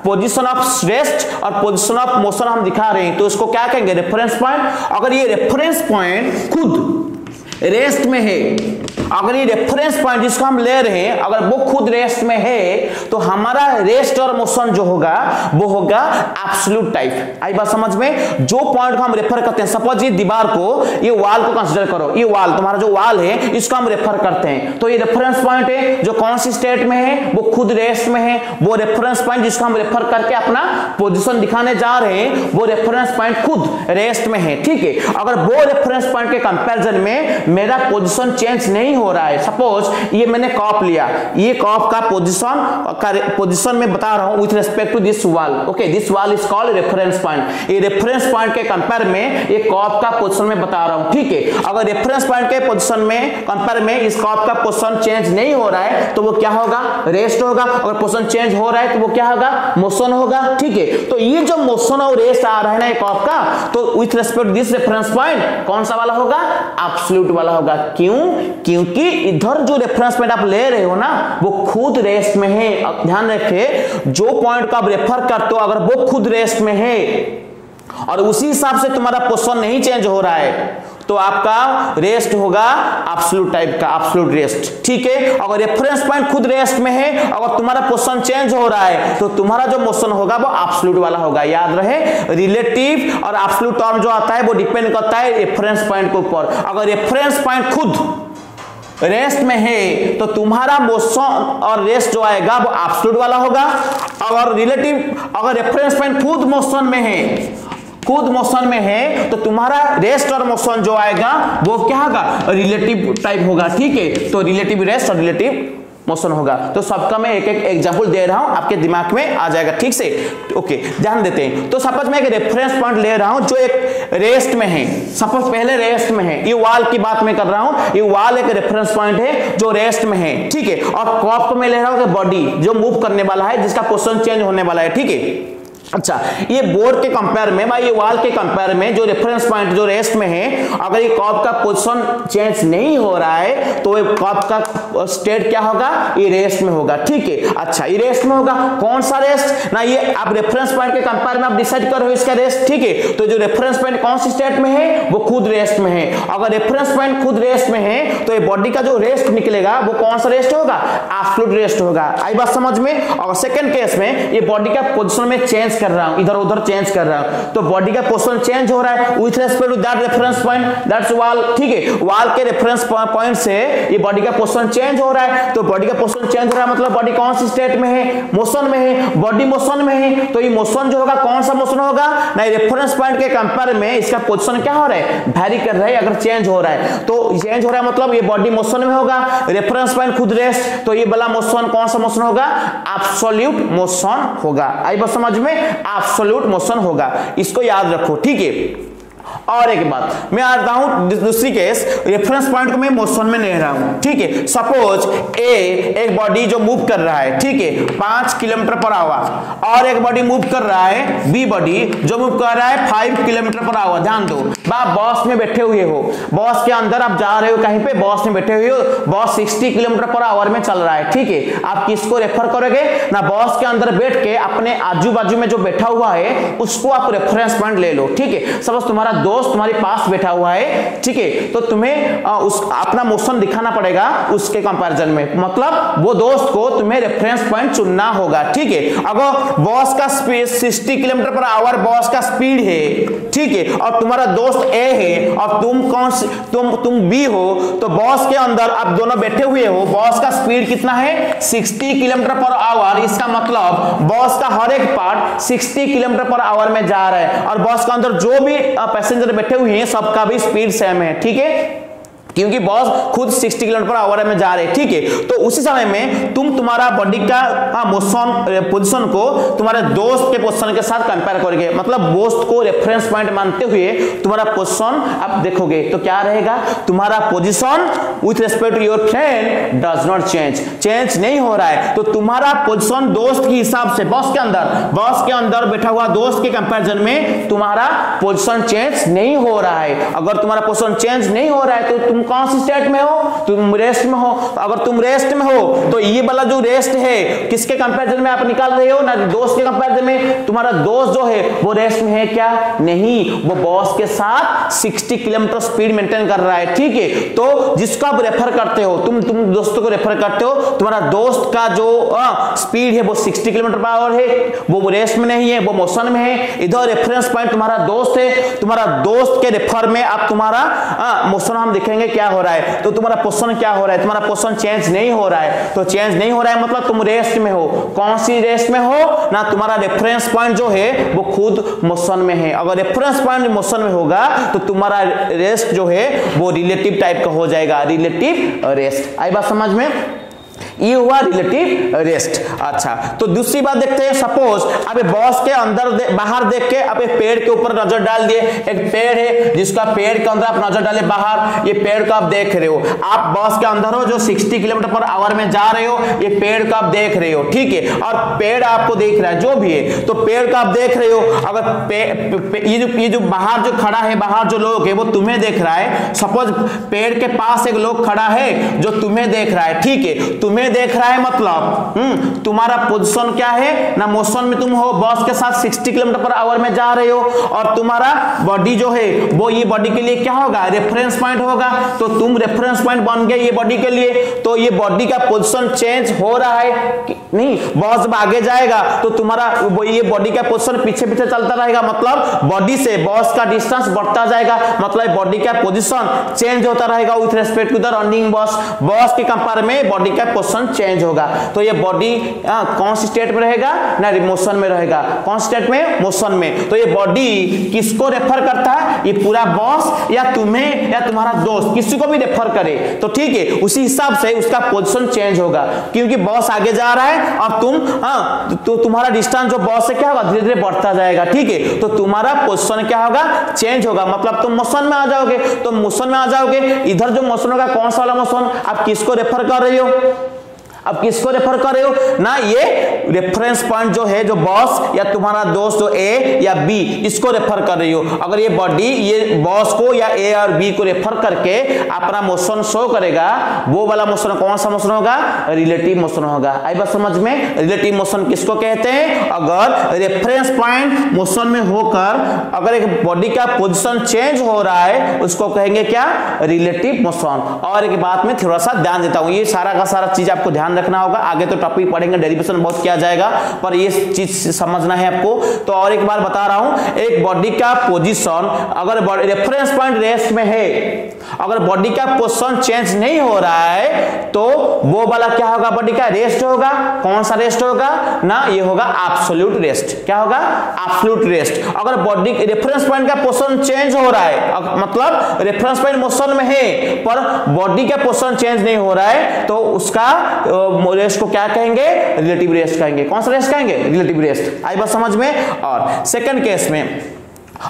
पोजीशन ऑफ रेस्ट और पोजीशन ऑफ मोशन हम दिखा रहे हैं तो इसको क्या कहेंगे, रेफरेंस पॉइंट। अगर ये रेफरेंस रेफरेंस पॉइंट खुद रेस्ट में है, अगर ये रेफरेंस पॉइंट जिसको हम ले रहे हैं अगर वो खुद रेस्ट में है तो हमारा रेस्ट और मोशन जो होगा वो होगा एब्सोल्यूट टाइप। आई बात समझ में? जो पॉइंट को हम रेफर करते हैं, सपोज ये दीवार को, ये वॉल को कंसीडर करो, ये वॉल तुम्हारा जो वॉल है इसको हम रेफर करते हैं, तो ये रेफरेंस पॉइंट है जो कौन सी स्टेट में है, वो खुद रेस्ट में है। वो रेफरेंस पॉइंट जिसको हम रेफर करके अपना पोजीशन दिखाने जा रहे हैं वो रेफरेंस पॉइंट खुद रेस्ट में है, ठीक है। अगर वो रेफरेंस पॉइंट के कंपैरिजन में मेरा पोजीशन चेंज नहीं हो रहा है, सपोज ये मैंने कॉप लिया, ये कॉप का पोजीशन में बता रहा हूं with respect to this wall, okay, this wall is called reference point. ये रेफरेंस पॉइंट के कंपेयर में ये कॉप का पोजीशन में बता रहा हूं, ठीक है। अगर रेफरेंस पॉइंट के पोजीशन में कंपेयर में इस कॉप का पोजीशन चेंज नहीं हो रहा है तो वो क्या होगा, रेस्ट होगा। अगर पोजीशन चेंज हो रहा है तो वो क्या होगा, मोशन होगा, ठीक है। तो ये जो मोशन और रेस्ट आ रहा है ना ये कॉप का, तो with respect this reference point कौन सा वाला होगा, एब्सोल्यूट वाला होगा। क्यों? क्योंकि इधर जो रेफरेंस पॉइंट आप ले रहे हो ना वो खुद रेस्ट में है। ध्यान रखें, जो पॉइंट को आप रेफर करते हो अगर वो खुद रेस्ट में है और उसी हिसाब से तुम्हारा पोजीशन नहीं चेंज हो रहा है तो आपका रेस्ट होगा एब्सोल्यूट टाइप का, एब्सोल्यूट रेस्ट, ठीक है। अगर रेफरेंस पॉइंट खुद रेस्ट में है, अगर तुम्हारा पोजीशन चेंज हो रहा है तो तुम्हारा जो मोशन होगा वो एब्सोल्यूट वाला होगा। याद रहे, रिलेटिव और एब्सोल्यूट टर्म जो आता है वो डिपेंड करता है रेफरेंस पॉइंट के ऊपर। अगर रेफरेंस पॉइंट खुद रेस्ट में है तो तुम्हारा मोशन और रेस्ट जो आएगा वो एब्सोल्यूट वाला होगा। अगर रेफरेंस पॉइंट खुद मोशन में है, खुद मोशन में है तो तुम्हारा रेस्ट और मोशन जो आएगा वो क्या होगा, रिलेटिव टाइप होगा, ठीक है। तो रिलेटिव रेस्ट और रिलेटिव मोशन होगा। तो सबका मैं एक एक एग्जांपल दे रहा हूं, आपके दिमाग में आ जाएगा, ठीक से, ओके। ध्यान देते हैं। तो सपोज मैं एक रेफरेंस पॉइंट ले रहा हूं जो एक रेस्ट में है, सपोज पहले रेस्ट में है, ये वॉल की बात मैं कर रहा हूं, ये वॉल एक रेफरेंस पॉइंट है जो रेस्ट में है, ठीक है। और कॉप को मैं ले रहा हूं बॉडी जो मूव करने वाला है, जिसका पोजीशन चेंज होने वाला है, ठीक है। अच्छा, ये बोर्ड के कंपेयर में, ये वॉल के कंपेयर में जो रेफरेंस पॉइंट जो रेस्ट में है, अगर ये कॉप का पोजीशन चेंज नहीं हो रहा है तो ये कॉप का स्टेट क्या होगा, ये रेस्ट में होगा, ठीक है। अच्छा, ये रेस्ट में होगा, कौन सा रेस्ट ना, ये आप रेफरेंस पॉइंट के कंपेयर में आप डिसाइड कर रहे हो इसका रेस्ट, ठीक है। तो जो रेफरेंस पॉइंट कौन सी स्टेट में है वो खुद रेस्ट में है। अगर रेफरेंस पॉइंट खुद रेस्ट में है तो ये बॉडी का जो रेस्ट निकलेगा वो कौन सा रेस्ट होगा, एब्सोल्यूट रेस्ट होगा। आई बात समझ में? और सेकंड केस में ये बॉडी का पोजीशन में चेंज कर रहा हूं, इधर उधर चेंज कर रहा हूं, तो बॉडी का पोजीशन चेंज हो रहा है with respect to that reference point, that's wall, ठीक है। वॉल के रेफरेंस पॉइंट से ये बॉडी का पोजीशन चेंज हो रहा है, तो बॉडी का पोजीशन चेंज हो रहा है मतलब बॉडी कौन सी स्टेट में है, मोशन में है। बॉडी मोशन में है तो ये मोशन जो होगा कौन सा मोशन होगा ना, रेफरेंस पॉइंट के कंपेयर में इसका पोजीशन क्या हो रहा है, वैरी कर रहा है। अगर चेंज हो रहा है तो चेंज हो रहा है मतलब ये बॉडी मोशन में होगा, रेफरेंस पॉइंट खुद रेस्ट, तो ये वाला मोशन कौन सा मोशन होगा, एब्सोल्यूट मोशन होगा। आई बात समझ में? एब्सोल्यूट मोशन होगा, इसको याद रखो, ठीक है। और एक बात मैं आता हूं दूसरी केस, रेफरेंस पॉइंट को मैं मोशन में ले रहा हूं, ठीक है। सपोज एक बॉडी जो मूव कर रहा है, ठीक है, 5 किलोमीटर पर आवर, और एक बॉडी मूव कर रहा है, बी बॉडी जो मूव कर रहा है 5 किलोमीटर पर आवर। ध्यान दो, आप बस में बैठे हुए हो, बस के अंदर आप जा रहे हो कहीं पे, बस में बैठे हुए हो, बस 60 किलोमीटर पर आवर में चल रहा है, ठीक है। आप किसको रेफर करोगे ना, बस के अंदर बैठ के अपने आजू बाजू में जो बैठा हुआ है उसको आप रेफरेंस पॉइंट ले लो, ठीक है। सपोज तुम्हारा दोस्त तुम्हारे पास बैठा हुआ है, ठीक है, तो तुम्हें उस अपना मोशन दिखाना पड़ेगा उसके कंपैरिजन में, मतलब वो दोस्त को तुम्हें रेफरेंस पॉइंट चुनना होगा, ठीक है। अगर बस का स्पीड 60 किलोमीटर पर आवर बस का स्पीड है, ठीक है, और तुम्हारा दोस्त ए है और तुम बी हो, तो बस के अंदर आप दोनों बैठे हुए हो, बस का स्पीड कितना है 60 किलोमीटर पर आवर, इसका मतलब बस का हर एक पार्ट 60 किलोमीटर पर आवर में जा रहा है, और बस के अंदर जो भी पैसेंजर बैठे हुए हैं सबका भी स्पीड सेम है, ठीक है, क्योंकि बस खुद 60 किलोमीटर पर आवर में जा रहे हैं, ठीक है। तो उसी समय में तुम्हारा बॉडी का मोशन पोजीशन को तुम्हारे दोस्त के पोजीशन के साथ कंपेयर करोगे, मतलब दोस्त को रेफरेंस पॉइंट मानते हुए तुम्हारा पोजीशन आप देखोगे तो क्या रहेगा, तुम्हारा position with respect to your friend does not change नहीं हो रहा है। तो तुम्हारा पोजीशन दोस्त के हिसाब से बस के अंदर बैठा हुआ दोस्त के कंपैरिजन में तुम्हारा पोजीशन चेंज नहीं हो रहा है। अगर तुम्हारा पोजीशन चेंज नहीं हो रहा है तो तुम कौन सी स्टेट में हो, तुम रेस्ट में हो। तो अगर तुम रेस्ट में हो तो ये वाला जो रेस्ट है किसके कंपैरिजन में आप निकाल रहे हो ना, दोस्त के कंपैरिजन में। तुम्हारा दोस्त जो है वो रेस्ट में है क्या, नहीं, वो बॉस के साथ 60 किलोमीटर स्पीड मेंटेन कर रहा है, ठीक है। तो जिसको आप रेफर करते हो, तुम दोस्तों को रेफर करते हो, तुम्हारा दोस्त का जो स्पीड है वो 60 किलोमीटर पर आवर है, वो रेस्ट में नहीं है, वो मोशन में है। इधर रेफरेंस पॉइंट तुम्हारा दोस्त है, तुम्हारा दोस्त के रेफर में आप तुम्हारा मोशन हम देखेंगे क्या हो रहा है। तो तुम्हारा पोजीशन क्या हो रहा है, तुम्हारा पोजीशन चेंज नहीं हो रहा है। तो चेंज नहीं हो रहा है मतलब तुम रेस्ट में हो। कौन सी रेस्ट में हो ना, तुम्हारा रेफरेंस पॉइंट जो है वो खुद मोशन में है। अगर रेफरेंस पॉइंट मोशन में होगा तो तुम्हारा रेस्ट जो है वो रिलेटिव टाइप का हो जाएगा, रिलेटिव रेस्ट। आई बात समझ में, ये हुआ रिलेटिव रेस्ट। अच्छा, तो दूसरी बात देखते हैं। सपोज अब बॉस के अंदर बाहर देख के अब पेड़ के ऊपर नजर डाल दिए। एक पेड़ है जिसका पेड़ के अंदर आप नजर डाले बाहर, ये पेड़ को आप देख रहे हो, आप बॉस के अंदर हो जो 60 किलोमीटर पर आवर में जा रहे हो, ये पेड़ को आप देख रहे हो, ठीक है। और पेड़ आपको देख रहा है जो भी है, तो पेड़ को आप देख रहे हो। अगर ये जो बाहर जो खड़ा है, बाहर जो लोग है वो तुम्हें देख रहा है। सपोज पेड़ के पास एक लोग खड़ा है जो तुम्हें देख रहा है, ठीक है। तुम्हें देख रहा है मतलब तुम्हारा पोजीशन क्या है ना, मोशन में तुम हो, बॉस के साथ 60 किलोमीटर पर आवर में जा रहे हो। और तुम्हारा बॉडी जो है वो ये बॉडी के लिए क्या होगा, रेफरेंस पॉइंट होगा। तो तुम रेफरेंस पॉइंट बन गए ये बॉडी के लिए। तो ये बॉडी का पोजीशन चेंज हो रहा है नहीं, बॉस जब आगे जाएगा तो तुम्हारा ये बॉडी का पोजीशन पीछे पीछे चलता रहेगा, मतलब बॉडी से बॉस का डिस्टेंस बढ़ता जाएगा, मतलब बॉडी का पोजीशन चेंज होता रहेगा with respect to the running boss. Boss के कंपेयर में बॉडी का पोजीशन चेंज होगा। तो ये बॉडी कौन सी स्टेट में रहेगा ना, मोशन में रहेगा। कौन सी स्टेट में, मोशन में। तो ये बॉडी किसको रेफर करता है, ये पूरा बॉस या तुम्हें या तुम्हारा दोस्त किसी को भी रेफर करे तो ठीक है, उसी हिसाब से उसका पोजीशन चेंज होगा, क्योंकि बॉस आगे जा रहा है और तुम तो तुम्हारा डिस्टेंस जो बॉस से क्या होगा धीरे धीरे बढ़ता जाएगा, ठीक है। तो तुम्हारा पोजीशन क्या होगा, चेंज होगा, मतलब तुम मोशन में आ जाओगे। तो मोशन में आ जाओगे, इधर जो मोशन होगा कौन सा वाला मोशन, आप किसको रेफर कर रहे हो, अब किसको रेफर कर रहे हो ना, ये रेफरेंस पॉइंट जो है जो बॉस या तुम्हारा दोस्त जो ए या बी इसको रेफर कर रही हो। अगर ये बॉडी ये बॉस को या ए और बी को रेफर करके अपना मोशन शो करेगा, वो वाला मोशन कौन सा मोशन होगा, रिलेटिव मोशन होगा। आई बात समझ में, रिलेटिव मोशन किसको कहते हैं, अगर रेफरेंस पॉइंट मोशन में होकर अगर एक बॉडी का पोजीशन चेंज हो रहा है उसको कहेंगे क्या, रिलेटिव मोशन। और एक बात में थोड़ा सा ध्यान देता हूं, ये सारा का सारा चीज आपको ध्यान रखना होगा, आगे तो टॉपिक पढ़ेंगे डेरिवेशन बहुत किया जाएगा, पर ये चीज समझना है आपको। तो और एक बार बता रहा हूं, एक बॉडी का पोजीशन अगर रेफरेंस पॉइंट रेस्ट में है, अगर बॉडी का पोजीशन चेंज नहीं हो रहा है तो वो वाला क्या होगा, बॉडी का रेस्ट होगा। कौन सा रेस्ट होगा ना, ये होगा एब्सोल्यूट रेस्ट। क्या होगा, एब्सोल्यूट रेस्ट। अगर बॉडी रेफरेंस पॉइंट का पोजीशन चेंज हो रहा है, मतलब रेफरेंस पॉइंट मोशन में है पर बॉडी का पोजीशन चेंज नहीं हो रहा है, तो उसका रेस्ट को क्या कहेंगे, रिलेटिव रेस्ट कहेंगे। कौन सा रेस्ट कहेंगे, रिलेटिव रेस्ट। आई बात समझ में। और सेकंड केस में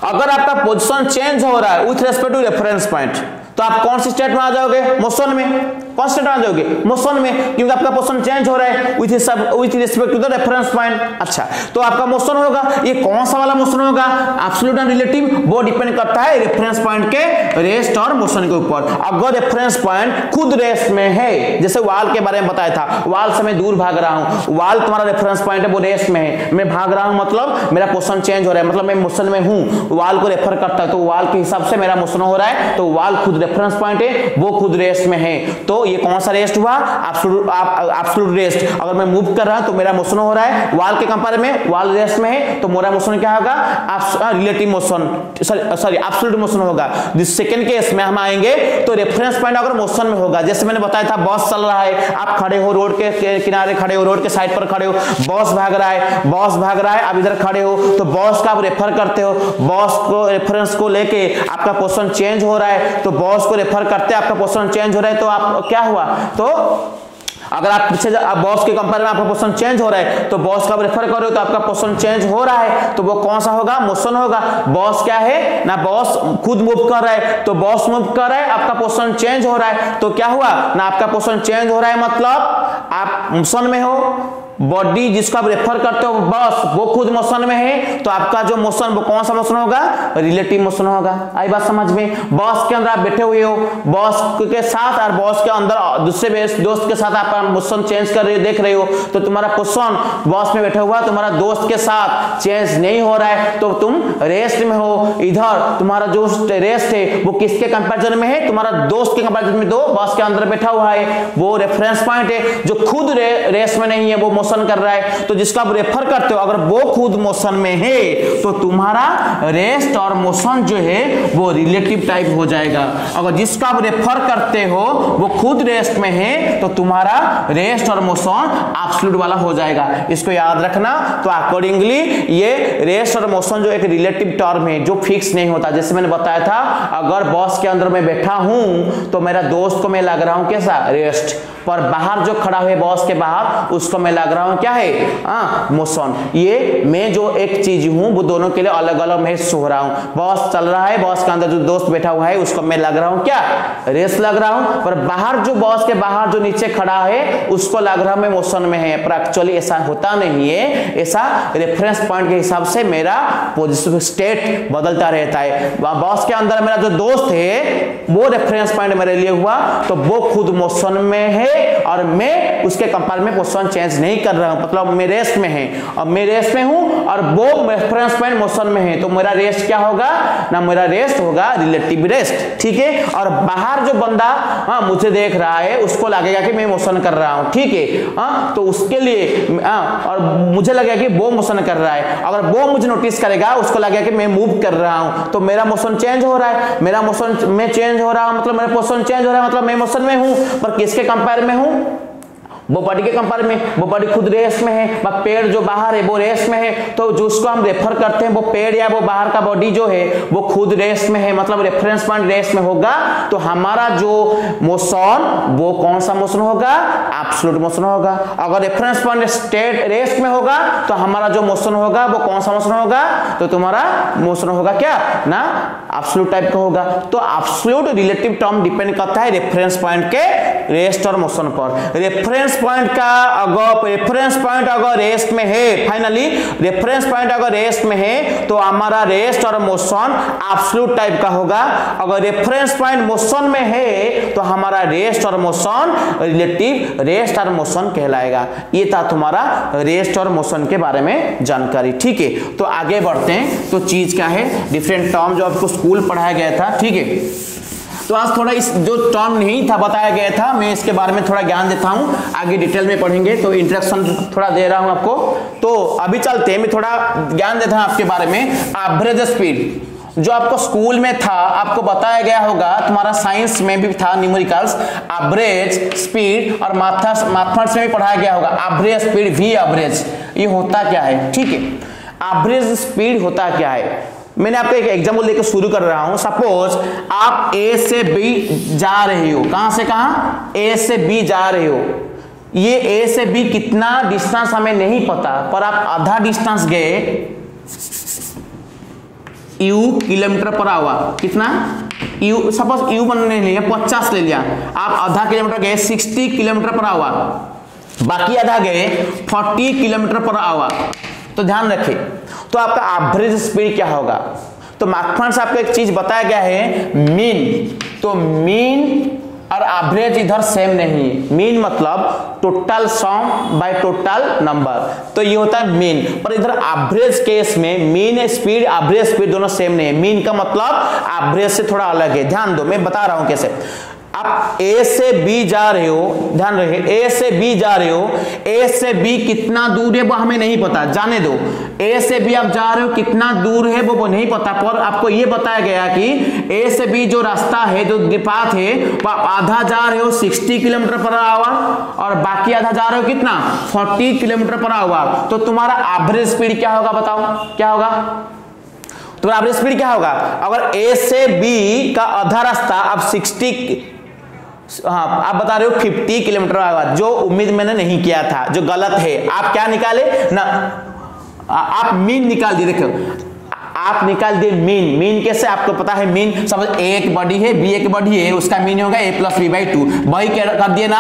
अगर आपका पोजीशन चेंज हो रहा है with respect to reference point, तो आप कौन सी स्टेट में आ जाओगे, मोशन में। कौन स्टेट में आ जाओगे, मोशन में, क्योंकि आपका पोजीशन चेंज हो रहा है with respect to the reference point. अच्छा, तो आपका मोशन होगा, ये कौन सा वाला मोशन होगा, एब्सोल्यूट एंड रिलेटिव, वो डिपेंड करता है रेफरेंस पॉइंट के रेस्ट और मोशन के ऊपर। अगर रेफरेंस पॉइंट खुद रेस्ट में है, जैसे वाल के बारे में बताया था, वाल से मैं दूर भाग रहा हूं, वाल तुम्हारा रेफरेंस पॉइंट है वो रेस्ट में है, मैं भाग रहा हूं मतलब मेरा पोजीशन चेंज हो रहा है, मतलब मैं मोशन में हूं, वाल को रेफर करता है तो वाल के हिसाब से मेरा मोशन हो रहा है, तो वाल खुद रेफरेंस पॉइंट है, वो खुद रेस्ट में है। तो ये कौन सा रेस्ट हुआ, एब्सोल्यूट रेस्ट। अगर मैं मूव कर रहा हूं तो मेरा मोशन हो रहा है, वाल के कंपेयर में वाल रेस्ट में है तो मेरा मोशन क्या होगा, relative motion, sorry absolute motion होगा। दिस सेकंड केस में हम आएंगे तो रेफरेंस पॉइंट अगर मोशन में होगा, जैसे मैंने बताया था बस चल रहा है, आप खड़े हो रोड के किनारे खड़े हो, रोड के साइड पर खड़े हो, बस भाग रहा है, बस भाग रहा है, आप इधर खड़े हो तो बस का आप रेफर करते हो, बस को रेफरेंस को लेके आपका पोजीशन चेंज हो रहा है, तो बस को रेफर करते आपका पोजीशन चेंज हो रहा है, तो आप क्या हुआ, तो अगर आप पीछे बॉस के कंपेयर में आपका पोजीशन चेंज हो रहा है तो बॉस का रेफर करो तो आपका पोजीशन चेंज हो रहा है, तो वो कौन सा होगा, मोशन होगा। बॉस क्या है ना, बॉस खुद मूव कर रहा है, तो बॉस मूव कर रहा है, आपका पोजीशन चेंज हो रहा है, तो क्या हुआ ना, आपका पोजीशन चेंज हो रहा है मतलब आप मोशन में हो, बॉडी जिसको आप रेफर करते हो बस वो खुद मोशन में है, तो आपका जो मोशन वो कौन सा मोशन होगा, रिलेटिव मोशन होगा। आई बात समझ में। बस के अंदर आप बैठे हुए हो, बस के साथ और बस के अंदर दूसरे दोस्त के साथ आप मोशन चेंज कर रहे हो, देख रहे हो, तो तुम्हारा पोजीशन बस में बैठा हुआ तुम्हारा दोस्त के साथ चेंज नहीं हो रहा है, तो तुम रेस्ट में हो। इधर तुम्हारा जो रेस्ट है वो किसके कंपैरिजन में है, तुम्हारा दोस्त के कंपैरिजन में, दो बस के अंदर बैठा हुआ है, वो रेफरेंस पॉइंट है। जो खुद रेस्ट में नहीं है वो मोशन कर रहा है, तो जिसका आप रेफर करते हो अगर वो खुद मोशन में है तो तुम्हारा रेस्ट और मोशन जो है वो रिलेटिव टाइप हो जाएगा। अगर जिसका आप रेफर करते हो वो खुद रेस्ट में है तो तुम्हारा रेस्ट और मोशन एब्सोल्यूट वाला हो जाएगा। इसको याद रखना। तो अकॉर्डिंगली ये रेस्ट और मोशन जो एक रिलेटिव टर्म है जो फिक्स नहीं होता। जैसे मैंने बताया था, अगर बस के अंदर मैं बैठा हूं तो मेरा दोस्त को मैं लग रहा हूं कैसा, रेस्ट, पर बाहर जो खड़ा हुआ है बस के बाहर उसको मैं लग रहा हूं क्या है, मोशन। ये मैं जो एक चीज हूं वो दोनों के लिए अलग अलग महसूस हो रहा हूं। बस चल रहा है, बस के अंदर जो दोस्त बैठा हुआ है उसको मैं लग रहा हूं क्या, रेस्ट लग रहा हूं, पर बाहर जो बस के बाहर जो नीचे खड़ा है उसको लग रहा मैं मोशन में है। पर एक्चुअली ऐसा होता नहीं है, ऐसा रेफरेंस पॉइंट के हिसाब से मेरा पोजीशन स्टेट बदलता रहता है। बस के अंदर मेरा जो दोस्त है वो रेफरेंस पॉइंट मेरे लिए हुआ तो वो खुद मोशन में है और मैं उसके कंपेयर में पोजीशन चेंज नहीं कर रहा हूं, मतलब मैं रेस्ट में है और मैं रेस्ट में हूं और वो रेफरेंस पॉइंट मोशन में है, तो मेरा रेस्ट क्या होगा ना, मेरा रेस्ट होगा रिलेटिव रेस्ट। ठीक है। और बाहर जो बंदा मुझे देख रहा है उसको लगेगा कि मैं मोशन कर रहा हूं। ठीक है। तो उसके लिए और मुझे लगेगा कि वो मोशन कर रहा है, अगर वो मुझे नोटिस करेगा उसको लगेगा कि मैं मूव कर रहा हूं, तो मेरा मोशन चेंज हो रहा है, मेरा मोशन में चेंज हो रहा है, मतलब मेरा पोजीशन चेंज हो रहा है, मतलब मैं मोशन में हूं। पर किसके कंपेयर में हूं, वो बॉडी के कंपेयर में, वो बॉडी खुद रेस्ट में है, पेड़ जो बाहर है वो रेस्ट में है, तो जो उसको हम रेफर करते हैं वो पेड़ या वो बाहर का बॉडी जो है वो खुद रेस्ट में है, मतलब रेफरेंस पॉइंट रेस्ट में होगा। तो हमारा जो मोशन वो कौन सा मोशन होगा, एब्सोल्यूट मोशन होगा। अगर रेफरेंस पॉइंट स्टेट रेस्ट में होगा तो हमारा जो मोशन होगा वो कौन सा मोशन होगा, तो तुम्हारा मोशन होगा क्या ना, एब्सोल्यूट टाइप का होगा। तो एब्सोल्यूट रिलेटिव टर्म डिपेंड करता है रेफरेंस पॉइंट के रेस्ट और मोशन पर। रेफरेंस पॉइंट का अगर रेफरेंस पॉइंट अगर रेस्ट में है, फाइनली रेफरेंस पॉइंट अगर रेस्ट में है तो हमारा रेस्ट और मोशन एब्सोल्यूट टाइप का होगा। अगर रेफरेंस पॉइंट मोशन में है तो हमारा रेस्ट और मोशन रिलेटिव रेस्ट और मोशन कहलाएगा। ये था तुम्हारा रेस्ट और मोशन के बारे में जानकारी। ठीक है। तो आगे बढ़ते हैं। तो चीज क्या है, डिफरेंट टर्म जो आपको स्कूल पढ़ाया गया था। ठीक है। तो आज थोड़ा इस जो टर्म नहीं था बताया गया था, मैं इसके बारे में थोड़ा ज्ञान देता हूं, आगे डिटेल में पढ़ेंगे, तो इंट्रोडक्शन थोड़ा दे रहा हूं आपको। तो अभी चलते हैं, मैं थोड़ा ज्ञान देता हूं आपके बारे में। एवरेज स्पीड जो आपको स्कूल में था, आपको बताया गया होगा, तुम्हारा साइंस में भी था न्यूमेरिकल्स, एवरेज स्पीड, और मैथमेटिक्स में भी पढ़ाया गया होगा एवरेज स्पीड, वी एवरेज। ये होता क्या है, ठीक है, एवरेज स्पीड होता क्या है। मैंने आपको एक एग्जांपल लेकर शुरू कर रहा हूं। सपोज आप ए से बी जा रहे हो, कहां से कहां, ए से बी जा रहे हो। ये ए से बी कितना डिस्टेंस हमें नहीं पता, पर आप आधा डिस्टेंस गए, यू किलोमीटर पर आवर, कितना यू, सपोज यू बनने लिया 50 ले लिया, आप आधा किलोमीटर गए 60 किलोमीटर पर आवर, बाकी आधा गए 40 किलोमीटर पर आवर। तो ध्यान रखें, तो आपका एवरेज स्पीड क्या होगा। तो मैथमेटिक्स आपको एक चीज बताया गया है, मीन। तो मीन और एवरेज इधर सेम नहीं, मीन मतलब total sum by total number, तो ये होता है मीन। पर इधर एवरेज केस में मीन स्पीड एवरेज स्पीड दोनों सेम नहीं है, मीन का मतलब एवरेज से थोड़ा अलग है। ध्यान दो, मैं बता रहा हूं कैसे। आप ए से बी जा रहे हो, ध्यान रखिए, ए से बी जा रहे हो, ए से बी कितना दूर है वो हमें नहीं पता, जाने दो। ए से बी आप जा रहे हो, कितना दूर है वो नहीं पता, पर आपको ये बताया गया कि ए से बी जो रास्ता है, जो पाथ है, वो आप आधा जा रहे हो 60 किलोमीटर पर आवर और बाकी आधा जा रहे हो कितना 40 किलोमीटर पर आवर। तो तुम्हारा एवरेज स्पीड क्या होगा, बताओ क्या होगा, तुम्हारा एवरेज स्पीड क्या होगा। अगर ए से बी का आधा रास्ता आप 60, हाँ आप बता रहे हो 50 किलोमीटर आवर, जो उम्मीद मैंने नहीं किया था, जो गलत है। आप क्या निकाले ना, आप मीन निकाल दिए। देखो आप निकाल दिए मीन। मीन कैसे आपको पता है, मीन समझ ए एक बॉडी है बी एक बॉडी है, उसका मीन होगा a प्लस बी बाई 2। वही कर दिए ना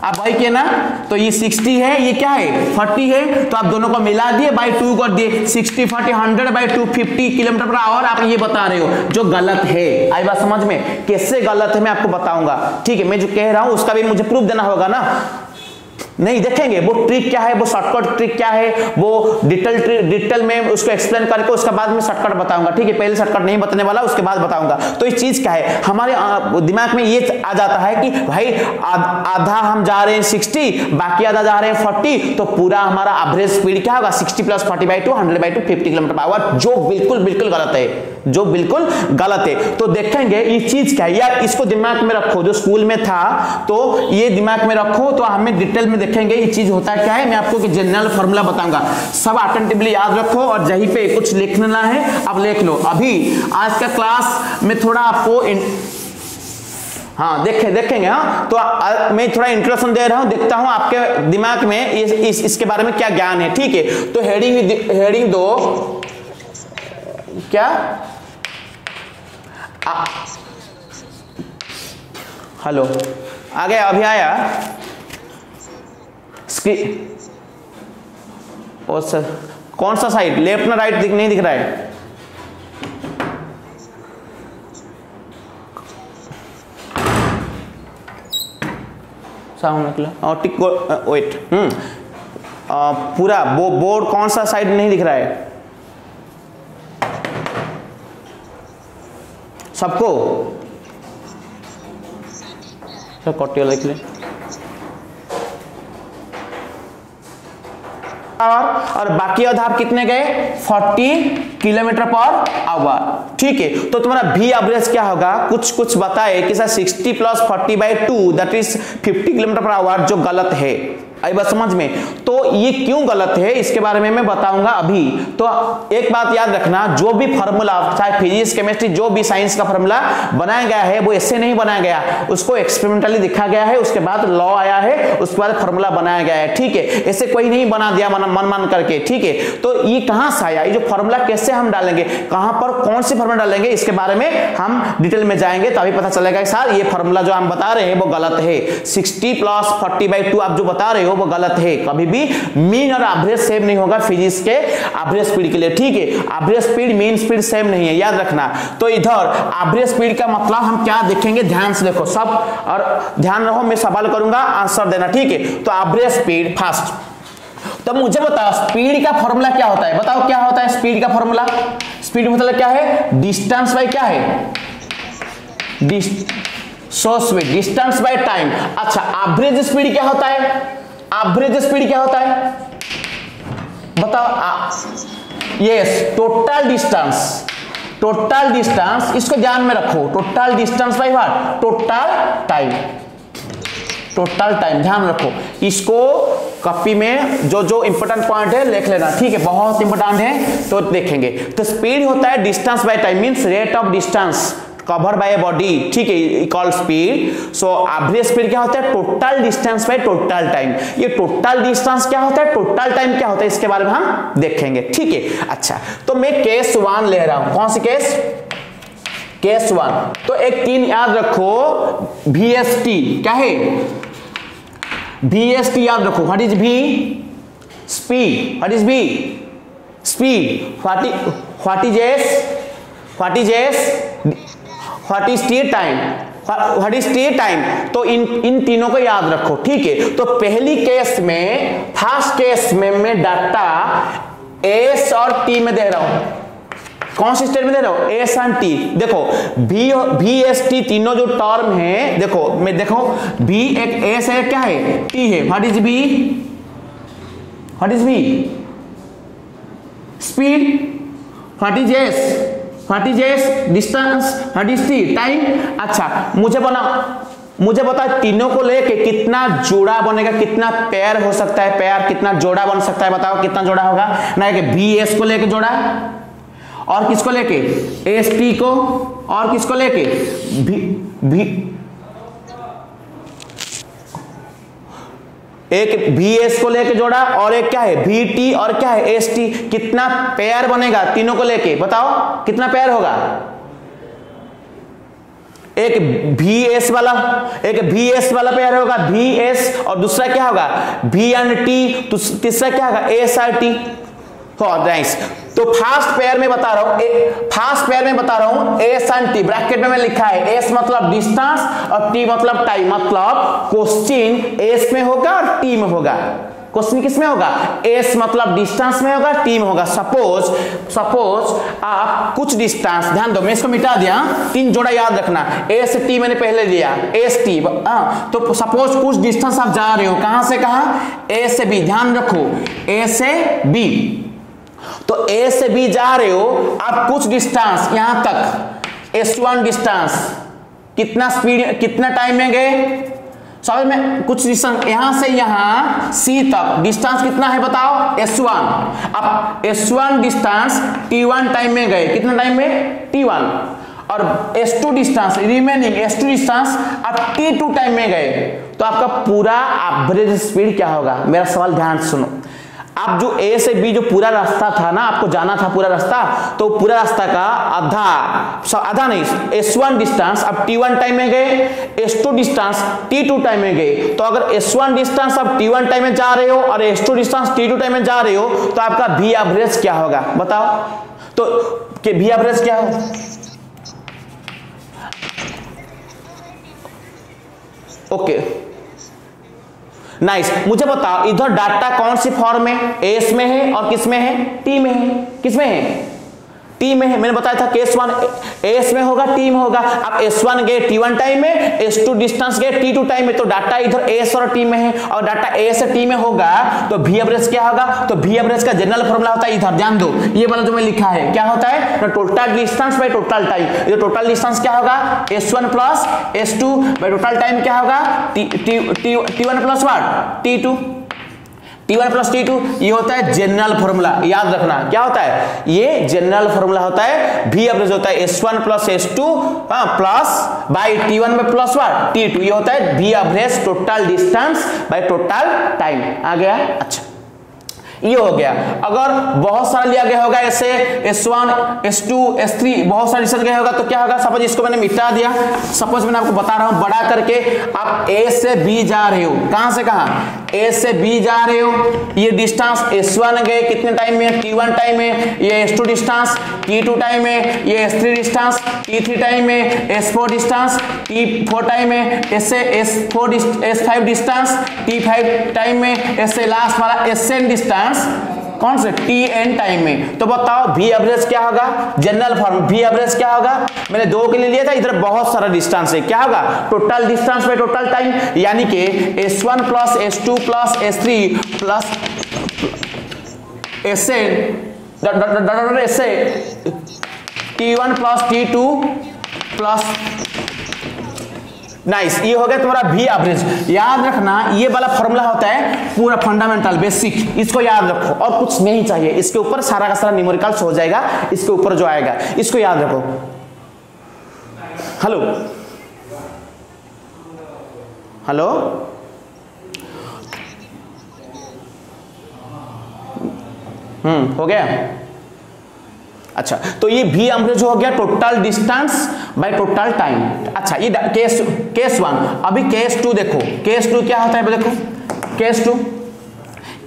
आप वही किए ना, तो ये 60 है, ये क्या है 40 है, तो आप दोनों को मिला दिए बाई 2 कर दिए, 60 40 100 बाई 2 50 किलोमीटर पर आवर। आप ये बता रहे हो जो गलत है। आई बात समझ में, कैसे गलत है मैं आपको बताऊंगा, ठीक है। मैं जो कह रहा हूं उसका भी मुझे प्रूफ देना होगा ना। नहीं देखेंगे वो ट्रिक क्या है, वो शॉर्टकट ट्रिक क्या है, वो डिटेल में उसको एक्सप्लेन करके उसके बाद में शॉर्टकट बताऊंगा, ठीक है। पहले शॉर्टकट नहीं बताने वाला, उसके बाद बताऊंगा। तो इस चीज क्या है, हमारे दिमाग में ये आ जाता है कि भाई आधा हम जा रहे हैं 60, बाकी आधा जा रहे हैं 40, तो पूरा हमारा एवरेज स्पीड क्या होगा 60 plus 40 by 2 100 by 2 50 kilometre per hour, जो बिल्कुल बिल्कुल गलत है, जो बिल्कुल गलत है। तो देखेंगे ये चीज क्या है यार, इसको दिमाग में रखो, जो स्कूल में था तो ये दिमाग में रखो, तो हमें डिटेल में देखेंगे ये चीज होता है क्या है। मैं आपको जनरल फॉर्मूला बताऊंगा, सब अटेंटिवली याद रखो, और यहीं पे कुछ लिखना है अब लिख लो। अभी आज का क्लास में थोड़ा आपको हाँ देखेंगे। हाँ तो मैं थोड़ा इंट्रोडक्शन दे रहा हूं, देखता हूं आपके दिमाग में इसके बारे में क्या ज्ञान है, ठीक है। तो हेडिंग दो क्या, हेलो आ गया, अभी आया और सर कौन सा साइड, लेफ्ट ना राइट नहीं दिख रहा है। साउंड निकला और टिक वेट, पूरा बोर्ड कौन सा साइड नहीं दिख रहा है सबको, कटिया लिख ले। और बाकी आधा कितने गए 40 किलोमीटर पर आवर, ठीक है। तो तुम्हारा भी एवरेज क्या होगा, कुछ बताए कि sir 60 plus 40 by 2 that is 50 kilometre per hour, जो गलत है। आई बात समझ में, तो ये क्यों गलत है इसके बारे में मैं बताऊंगा अभी। तो एक बात याद रखना, जो भी फार्मूला चाहे फिजिक्स केमिस्ट्री जो भी साइंस का फार्मूला बनाया गया है वो ऐसे नहीं बनाया गया, उसको एक्सपेरिमेंटली दिखा गया है, उसके बाद लॉ आया है, उसके बाद फार्मूला बनाया गया है, ठीक है। ऐसे कोई नहीं बना दिया मन करके, ठीक है। तो ये कहां से आया, ये जो फार्मूला कैसे हम डालेंगे, कहां पर कौन सी फार्मूला डालेंगे, इसके बारे में हम डिटेल में जाएंगे, तभी पता चलेगा कि सर ये फार्मूला जो हम बता रहे हैं वो गलत है। 60 प्लस 40 बाई 2 आप जो बता रहे हो वो गलत है। कभी भी मीन और एवरेज सेम नहीं होगा फिजिक्स के एवरेज स्पीड के लिए, ठीक है। Average speed mean speed same नहीं है, याद रखना। तो इधर एवरेज स्पीड का मतलब हम क्या देखेंगे, ध्यान से देखो सब, और ध्यान रहो मैं सवाल करूंगा आंसर देना, ठीक है। तो एवरेज स्पीड फास्ट, तो मुझे बताओ स्पीड का फॉर्मूला क्या होता है, बताओ क्या होता है स्पीड का फॉर्मूला। स्पीड मतलब क्या है, डिस्टेंस बाय क्या है, so speed distance by time. अच्छा एवरेज स्पीड क्या होता है, एवरेज स्पीड क्या होता है बताओ। Yes total distance, total distance इसको ध्यान में रखो, total distance by what, total time, total time ध्यान रखो। इसको कॉपी में जो इंपॉर्टेंट पॉइंट है लिख लेना, ठीक है, बहुत इंपॉर्टेंट है तो देखेंगे। तो स्पीड होता है distance by time, means rate of distance covered by a body, ठीक है, called speed. So average speed क्या होता है, total distance by total time. ये टोटल डिस्टेंस क्या होता है, टोटल टाइम क्या होता है, इसके बारे में हम देखेंगे, ठीक है। अच्छा तो मैं केस 1 ले रहा हूं, कौन सी केस 1। तो एक 3 याद रखो, VST क्या है, VST याद रखो, what is V, speed, what is V, speed, what is T time, what is T time. तो इन तीनों को याद रखो, ठीक है। तो पहली केस में, फर्स्ट केस में मैं डाटा S और T में दे रहा हूं, कौन सी स्टेट में दे रहा हूं, S एंड T। देखो VST तीनों जो टर्म है, देखो मैं देखो V एक S है, क्या है T है, what is V, speed, what is S, distance, what is T, time. अच्छा मुझे बता तीनों को लेके कितना जोड़ा बनेगा, कितना पेयर हो सकता है, पेयर कितना जोड़ा बन सकता है, बताओ कितना जोड़ा होगा ना, कि VS को लेके जोड़ा, और किसको लेके ST को, और किसको लेके एक भी एस को लेके जोड़ा और एक क्या है भी टी और क्या है एस टी, कितना पेयर बनेगा तीनों को लेके, बताओ कितना पेयर होगा? एक भी एस वाला पेयर होगा भी एस, और दूसरा क्या होगा भी एंड टी, तीसरा क्या होगा एस आर टी। नाइस। तो फास्ट पेयर में बता रहा हूं एस एंड टी, ब्रैकेट में लिखा है एस मतलब डिस्टेंस और टी मतलब टाइम, मतलब क्वेश्चन एस में होगा और टी में होगा। क्वेश्चन किस में होगा? एस मतलब डिस्टेंस में होगा, टी में होगा। सपोज आप कुछ डिस्टेंस, ध्यान दो मैं इसको मिटा दिया, 3 जोड़ा याद रखना, ए से टी मैंने पहले लिया, एस टी। तो सपोज कुछ डिस्टेंस आप जा रहे हो, कहां से कहां? ए से बी, ध्यान रखो ए से बी। तो ए से बी जा रहे हो आप कुछ डिस्टेंस यहां तक, S1 डिस्टेंस, कितना स्पीड कितना टाइम में गए? समझ में? कुछ डिस्टेंस यहां से यहां सी तक डिस्टेंस कितना है बताओ? S1। अब S1 डिस्टेंस T1 टाइम में गए, कितना टाइम में? T1। और S2 distance remaining S2 distance आप T2 टाइम में गए, तो आपका पूरा एवरेज स्पीड क्या होगा? मेरा सवाल ध्यान से सुनो। आप जो ए से बी जो पूरा रास्ता था ना, आपको जाना था पूरा रास्ता, तो पूरा रास्ता का आधा नहीं, S1 डिस्टेंस अब T1 टाइम में गए, S2 डिस्टेंस T2 टाइम में गए। तो अगर S1 डिस्टेंस अब T1 टाइम में जा रहे हो और S2 डिस्टेंस T2 टाइम में जा रहे हो, तो आपका भी एवरेज क्या होगा बताओ? तो भी एवरेज क्या हो? Okay nice. मुझे बताओ इधर डाटा कौन सी फॉर्म में? एस में है और किस में है? टी में है। किस में है? टी में है। मैंने बताया था केस 1 एस में होगा, टी में होगा। अब S1 गए T1 टाइम में, S2 डिस्टेंस गए T2 टाइम में, तो डाटा इधर एस और टी में है, और डाटा ए से टी में होगा, तो भी एवरेज क्या होगा? तो भी एवरेज का जनरल फॉर्मूला होता है इधर, ध्यान दो ये वाला जो मैं लिखा है क्या होता है? तो total distance by total time. ये टोटल डिस्टेंस क्या होगा? S1 plus S2 bye total time क्या होगा? T1 plus what? T2। T1 plus T2 ये होता है जनरल फॉर्मूला, याद रखना क्या होता है? ये जनरल फॉर्मूला होता है। भी एवरेज होता है S1 plus S2 plus by T1 में प्लस व्हाट? T2। ये होता है भी average total distance by total time. आ गया? अच्छा ये हो गया। अगर बहुत सारा लिया गया होगा ऐसे S1 S2 S3 बहुत सारा डिस्टेंस गया होगा तो क्या होगा? सपोज इसको मैंने मिटा दिया, सपोज मैंने आपको बता रहा हूं बड़ा करके, आप A से B जा रहे हो, कहां से कहां? A से B जा रहे हो, ये डिस्टेंस S1 गए कितने टाइम में? T1 टाइम में। ये S2 डिस्टेंस T2 टाइम में, ये S3 डिस्टेंस T3 टाइम में, S4 डिस्टेंस T4 टाइम में, ऐसे S5 डिस्टेंस T5 टाइम में, ऐसे लास्ट वाला SN डिस्टेंस कौन से? Tn टाइम में। तो बताओ भी एवरेज क्या होगा? जनरल फॉर्म भी एवरेज क्या होगा? मैंने 2 के लिए लिया था, इधर बहुत सारा डिस्टेंस है, क्या होगा? Total distance by total time, यानी कि S1 plus S2 plus S3 plus T1 plus T2 plus nice. ये हो गया तुम्हारा भी एवरेज। याद रखना ये वाला फॉर्मूला होता है पूरा फंडामेंटल बेसिक, इसको याद रखो और कुछ नहीं चाहिए। इसके ऊपर सारा का सारा न्यूमेरिकल्स हो जाएगा, इसके ऊपर जो आएगा इसको याद रखो। हेलो हेलो हो गया? अच्छा तो ये भी एवरेज हो गया total distance by total time. अच्छा ये केस 1। अभी केस 2 देखो, केस 2 क्या होता है? देखो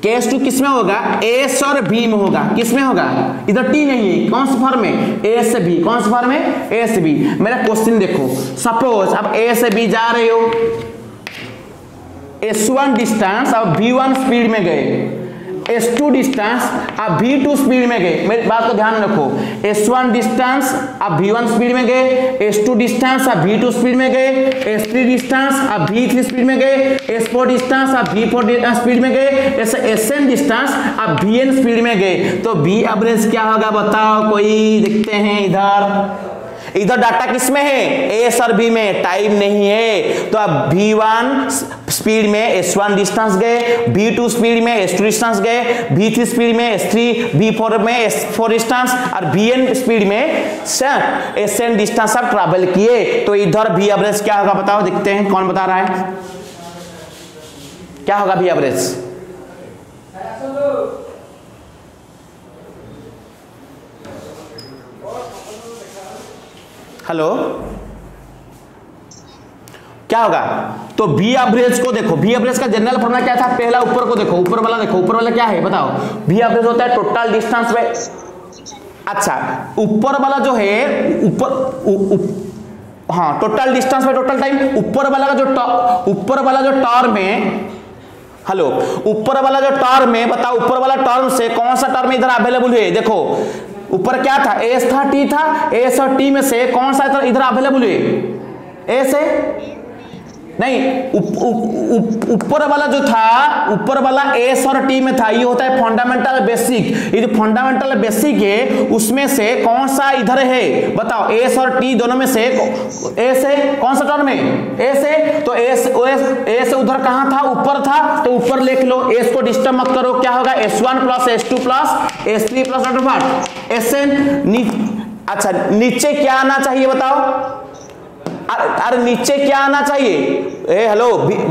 केस 2 किस में होगा? एस और बी में होगा। किस में होगा? इधर टी नहीं है, कौन से फॉर्म में? ए से बी। कौन से फॉर्म में? ए से बी। मेरा क्वेश्चन देखो, सपोज अब ए से बी जा रहे हो, S1 डिस्टेंस अब V1 स्पीड में गए, S2 डिस्टेंस आप V2 स्पीड में गए। मेरी बात को ध्यान रखो, S1 डिस्टेंस आप V1 स्पीड में गए, S2 डिस्टेंस आप V2 स्पीड में गए, S3 डिस्टेंस आप V3 स्पीड में गए, S4 डिस्टेंस आप V4 स्पीड में गए, ऐसे SN डिस्टेंस आप VN स्पीड में गए। तो V एवरेज क्या होगा बताओ? कोई देखते हैं इधर डाटा किस में है? एस और बी में, टाइम नहीं है। तो अब V1 स्पीड में S1 डिस्टेंस गए, V2 स्पीड में S2 डिस्टेंस गए, V3 स्पीड में S3, V4 में S4 डिस्टेंस और VN स्पीड में SN डिस्टेंस आप ट्रैवल किए। तो इधर भी एवरेज क्या होगा बताओ? देखते हैं कौन बता रहा है। क्या होगा V एवरेज? हेलो, क्या होगा? तो V एवरेज को देखो, V एवरेज का जनरल फॉर्मूला क्या था? पहला ऊपर को देखो, ऊपर वाला देखो, ऊपर वाला क्या है बताओ? V एवरेज होता है टोटल डिस्टेंस बाय, अच्छा ऊपर वाला जो है ऊपर हाँ total distance by total time. ऊपर वाला जो टर्म है, हेलो ऊपर वाला जो टर्म है बताओ, ऊपर वाला टर्म से कौन सा टर्म इधर अवेलेबल है? देखो ऊपर क्या था? एस था, टी था, एस और टी में से कौन सा इधर अवेलेबल है? एस है नहीं, ऊपर वाला जो था, ऊपर वाला एस और टी में था, ये होता है फंडामेंटल बेसिक। ये जो फंडामेंटल बेसिक है उसमें से कौन सा इधर है बताओ? एस और टी दोनों में से एस है, कौन सा टर्म है? एस है। तो एस उधर कहां था? ऊपर था, तो ऊपर लिख लो। एस को डिस्टर्ब मत करो, क्या होगा? S1 plus S2 plus S3 plus Sn। अच्छा नीचे क्या आना चाहिए बताओ? अरे नीचे क्या आना चाहिए? हेलो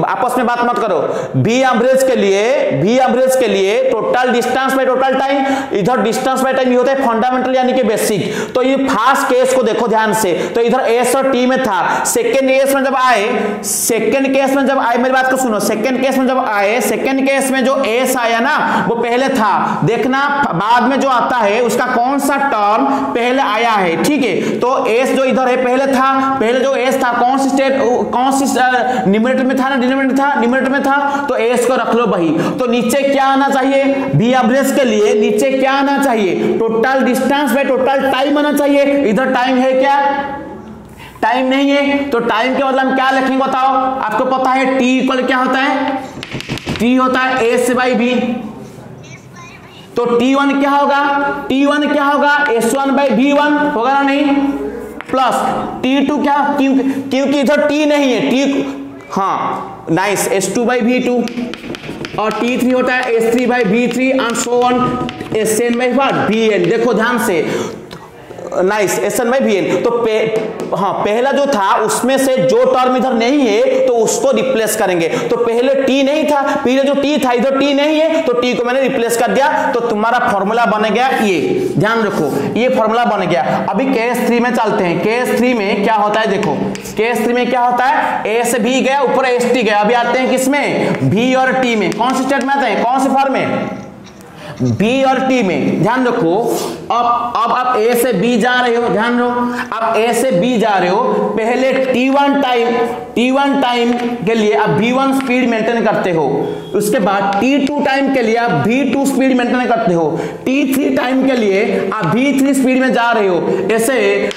आपस में बात मत करो। V एवरेज के लिए total distance by total time, इधर डिस्टेंस बाय टाइम ये होता है फंडामेंटल यानी कि बेसिक। तो ये फर्स्ट केस को देखो ध्यान से, तो इधर एस और टी में था। सेकंड केस में जब आए, मेरी बात को सुनो, सेकंड केस में जब आए, सेकंड केस में जो एस आया ना वो पहले था, देखना बाद में जो आता है उसका कौन सा टर्म पहले आया है, ठीक है? तो एस जो इधर है पहले था, पहले जो एस था कौन सी स्टेट, कौन सी न्यूमरेटर में था ना, डिनोमिनेटर में था, तो एस को रख लो भाई। तो नीचे क्या आना चाहिए? V एवरेज के लिए नीचे क्या आना चाहिए? Total distance by total time आना चाहिए। इधर टाइम है क्या? टाइम नहीं है, तो टाइम के मतलब क्या लिखेंगे बताओ? आपको पता है T इक्वल क्या होता है? T होता है S बाई V। तो T1 क्या होगा? T1 क्या होगा? S1 बाई V1 होगा ना? नहीं, प्लस T2 क्या? क्योंकि इधर T नहीं है, T हाँ नाइस, S2 बाई V2 और T3 होता है S3 by V3 and so on Sn by Vn। देखो ध्यान से, नाइस, Sn बाई Vn। तो हाँ पहला जो था उसमें से जो टर्म इधर नहीं है तो उसको रिप्लेस करेंगे। तो पहले T नहीं था, पहले जो T था इधर T नहीं है, तो T को मैंने रिप्लेस कर दिया, तो तुम्हारा फॉर्मूला बन गया ये। ध्यान रखो ये फॉर्मूला बन गया। अभी केस 3 में चलते हैं। केस 3 में क्या होता है? देखो केस 3 में क्या होता है? A से B गया, ऊपर ST गया। अभी आते हैं किसमें? V और T में। कौन सी स्टेट में आते हैं? कौन सी फॉर्म में? B और T में। ध्यान रखो, अब आप A से B जा रहे हो, ध्यान रखो, आप A से B जा रहे हो, पहले T1 टाइम के लिए आप V1 स्पीड मेंटेन करते हो, उसके बाद T2 टाइम के लिए आप V2 स्पीड मेंटेन करते हो, T3 टाइम के लिए आप V3 स्पीड में जा रहे हो, ऐसे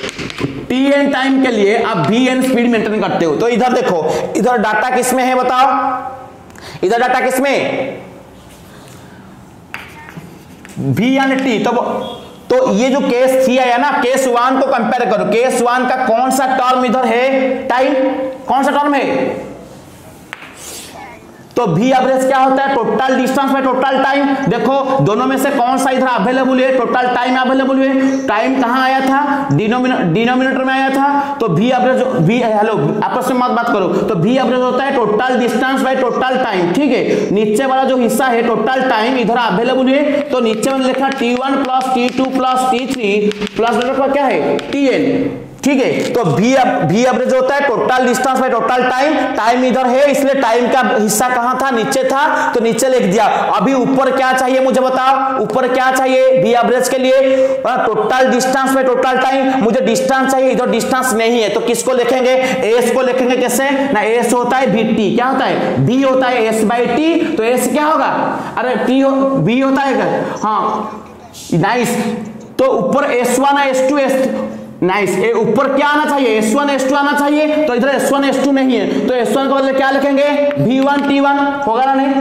Tn टाइम के लिए आप Vn स्पीड मेंटेन करते हो। तो इधर देखो, इधर डाटा किसमें है बताओ? इधर डाटा किसमें? V and T। तो ये जो केस 3 आया ना, केस 1 को कंपेयर करो। केस 1 का कौन सा टर्म इधर है? टाइम। कौन सा टर्म है? तो V एवरेज क्या होता है? Total distance by total time. देखो दोनों में से कौन सा इधर अवेलेबल है? टोटल टाइम अवेलेबल है। टाइम कहां आया था? डिनोमिनेटर में आया था। तो V एवरेज, हेलो आपस में मत बात करो, तो V एवरेज होता है total distance by total time, ठीक है? नीचे वाला जो हिस्सा है टोटल टाइम इधर अवेलेबल है, तो नीचे में लिखा T1 plus T2 plus T3 plus क्या है? Tn, ठीक है? तो V एवरेज होता है total distance by total time. Time इधर है इसलिए टाइम का हिस्सा कहां था? नीचे था, तो नीचे लिख दिया। अभी ऊपर क्या चाहिए मुझे बताओ? ऊपर क्या चाहिए V एवरेज के लिए? Total distance by total time. मुझे डिस्टेंस चाहिए, इधर डिस्टेंस नहीं है, तो किसको लिखेंगे? S को लिखेंगे। कैसे ना? S होता है VT, क्या होता है? V होता है S बाई T, तो S क्या होगा? अरे V होता है क्या? हाँ नाइस। तो ऊपर S1 है, S2 S, नाइस। ऊपर क्या आना चाहिए? S1 S2 आना चाहिए, तो इधर S1 S2 नहीं है, तो S1 के बदले क्या लिखेंगे? V1 T1 होगा ना? नहीं,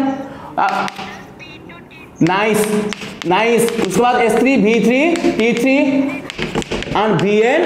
नाइस। उसके बाद S3 V3 T3 and Vn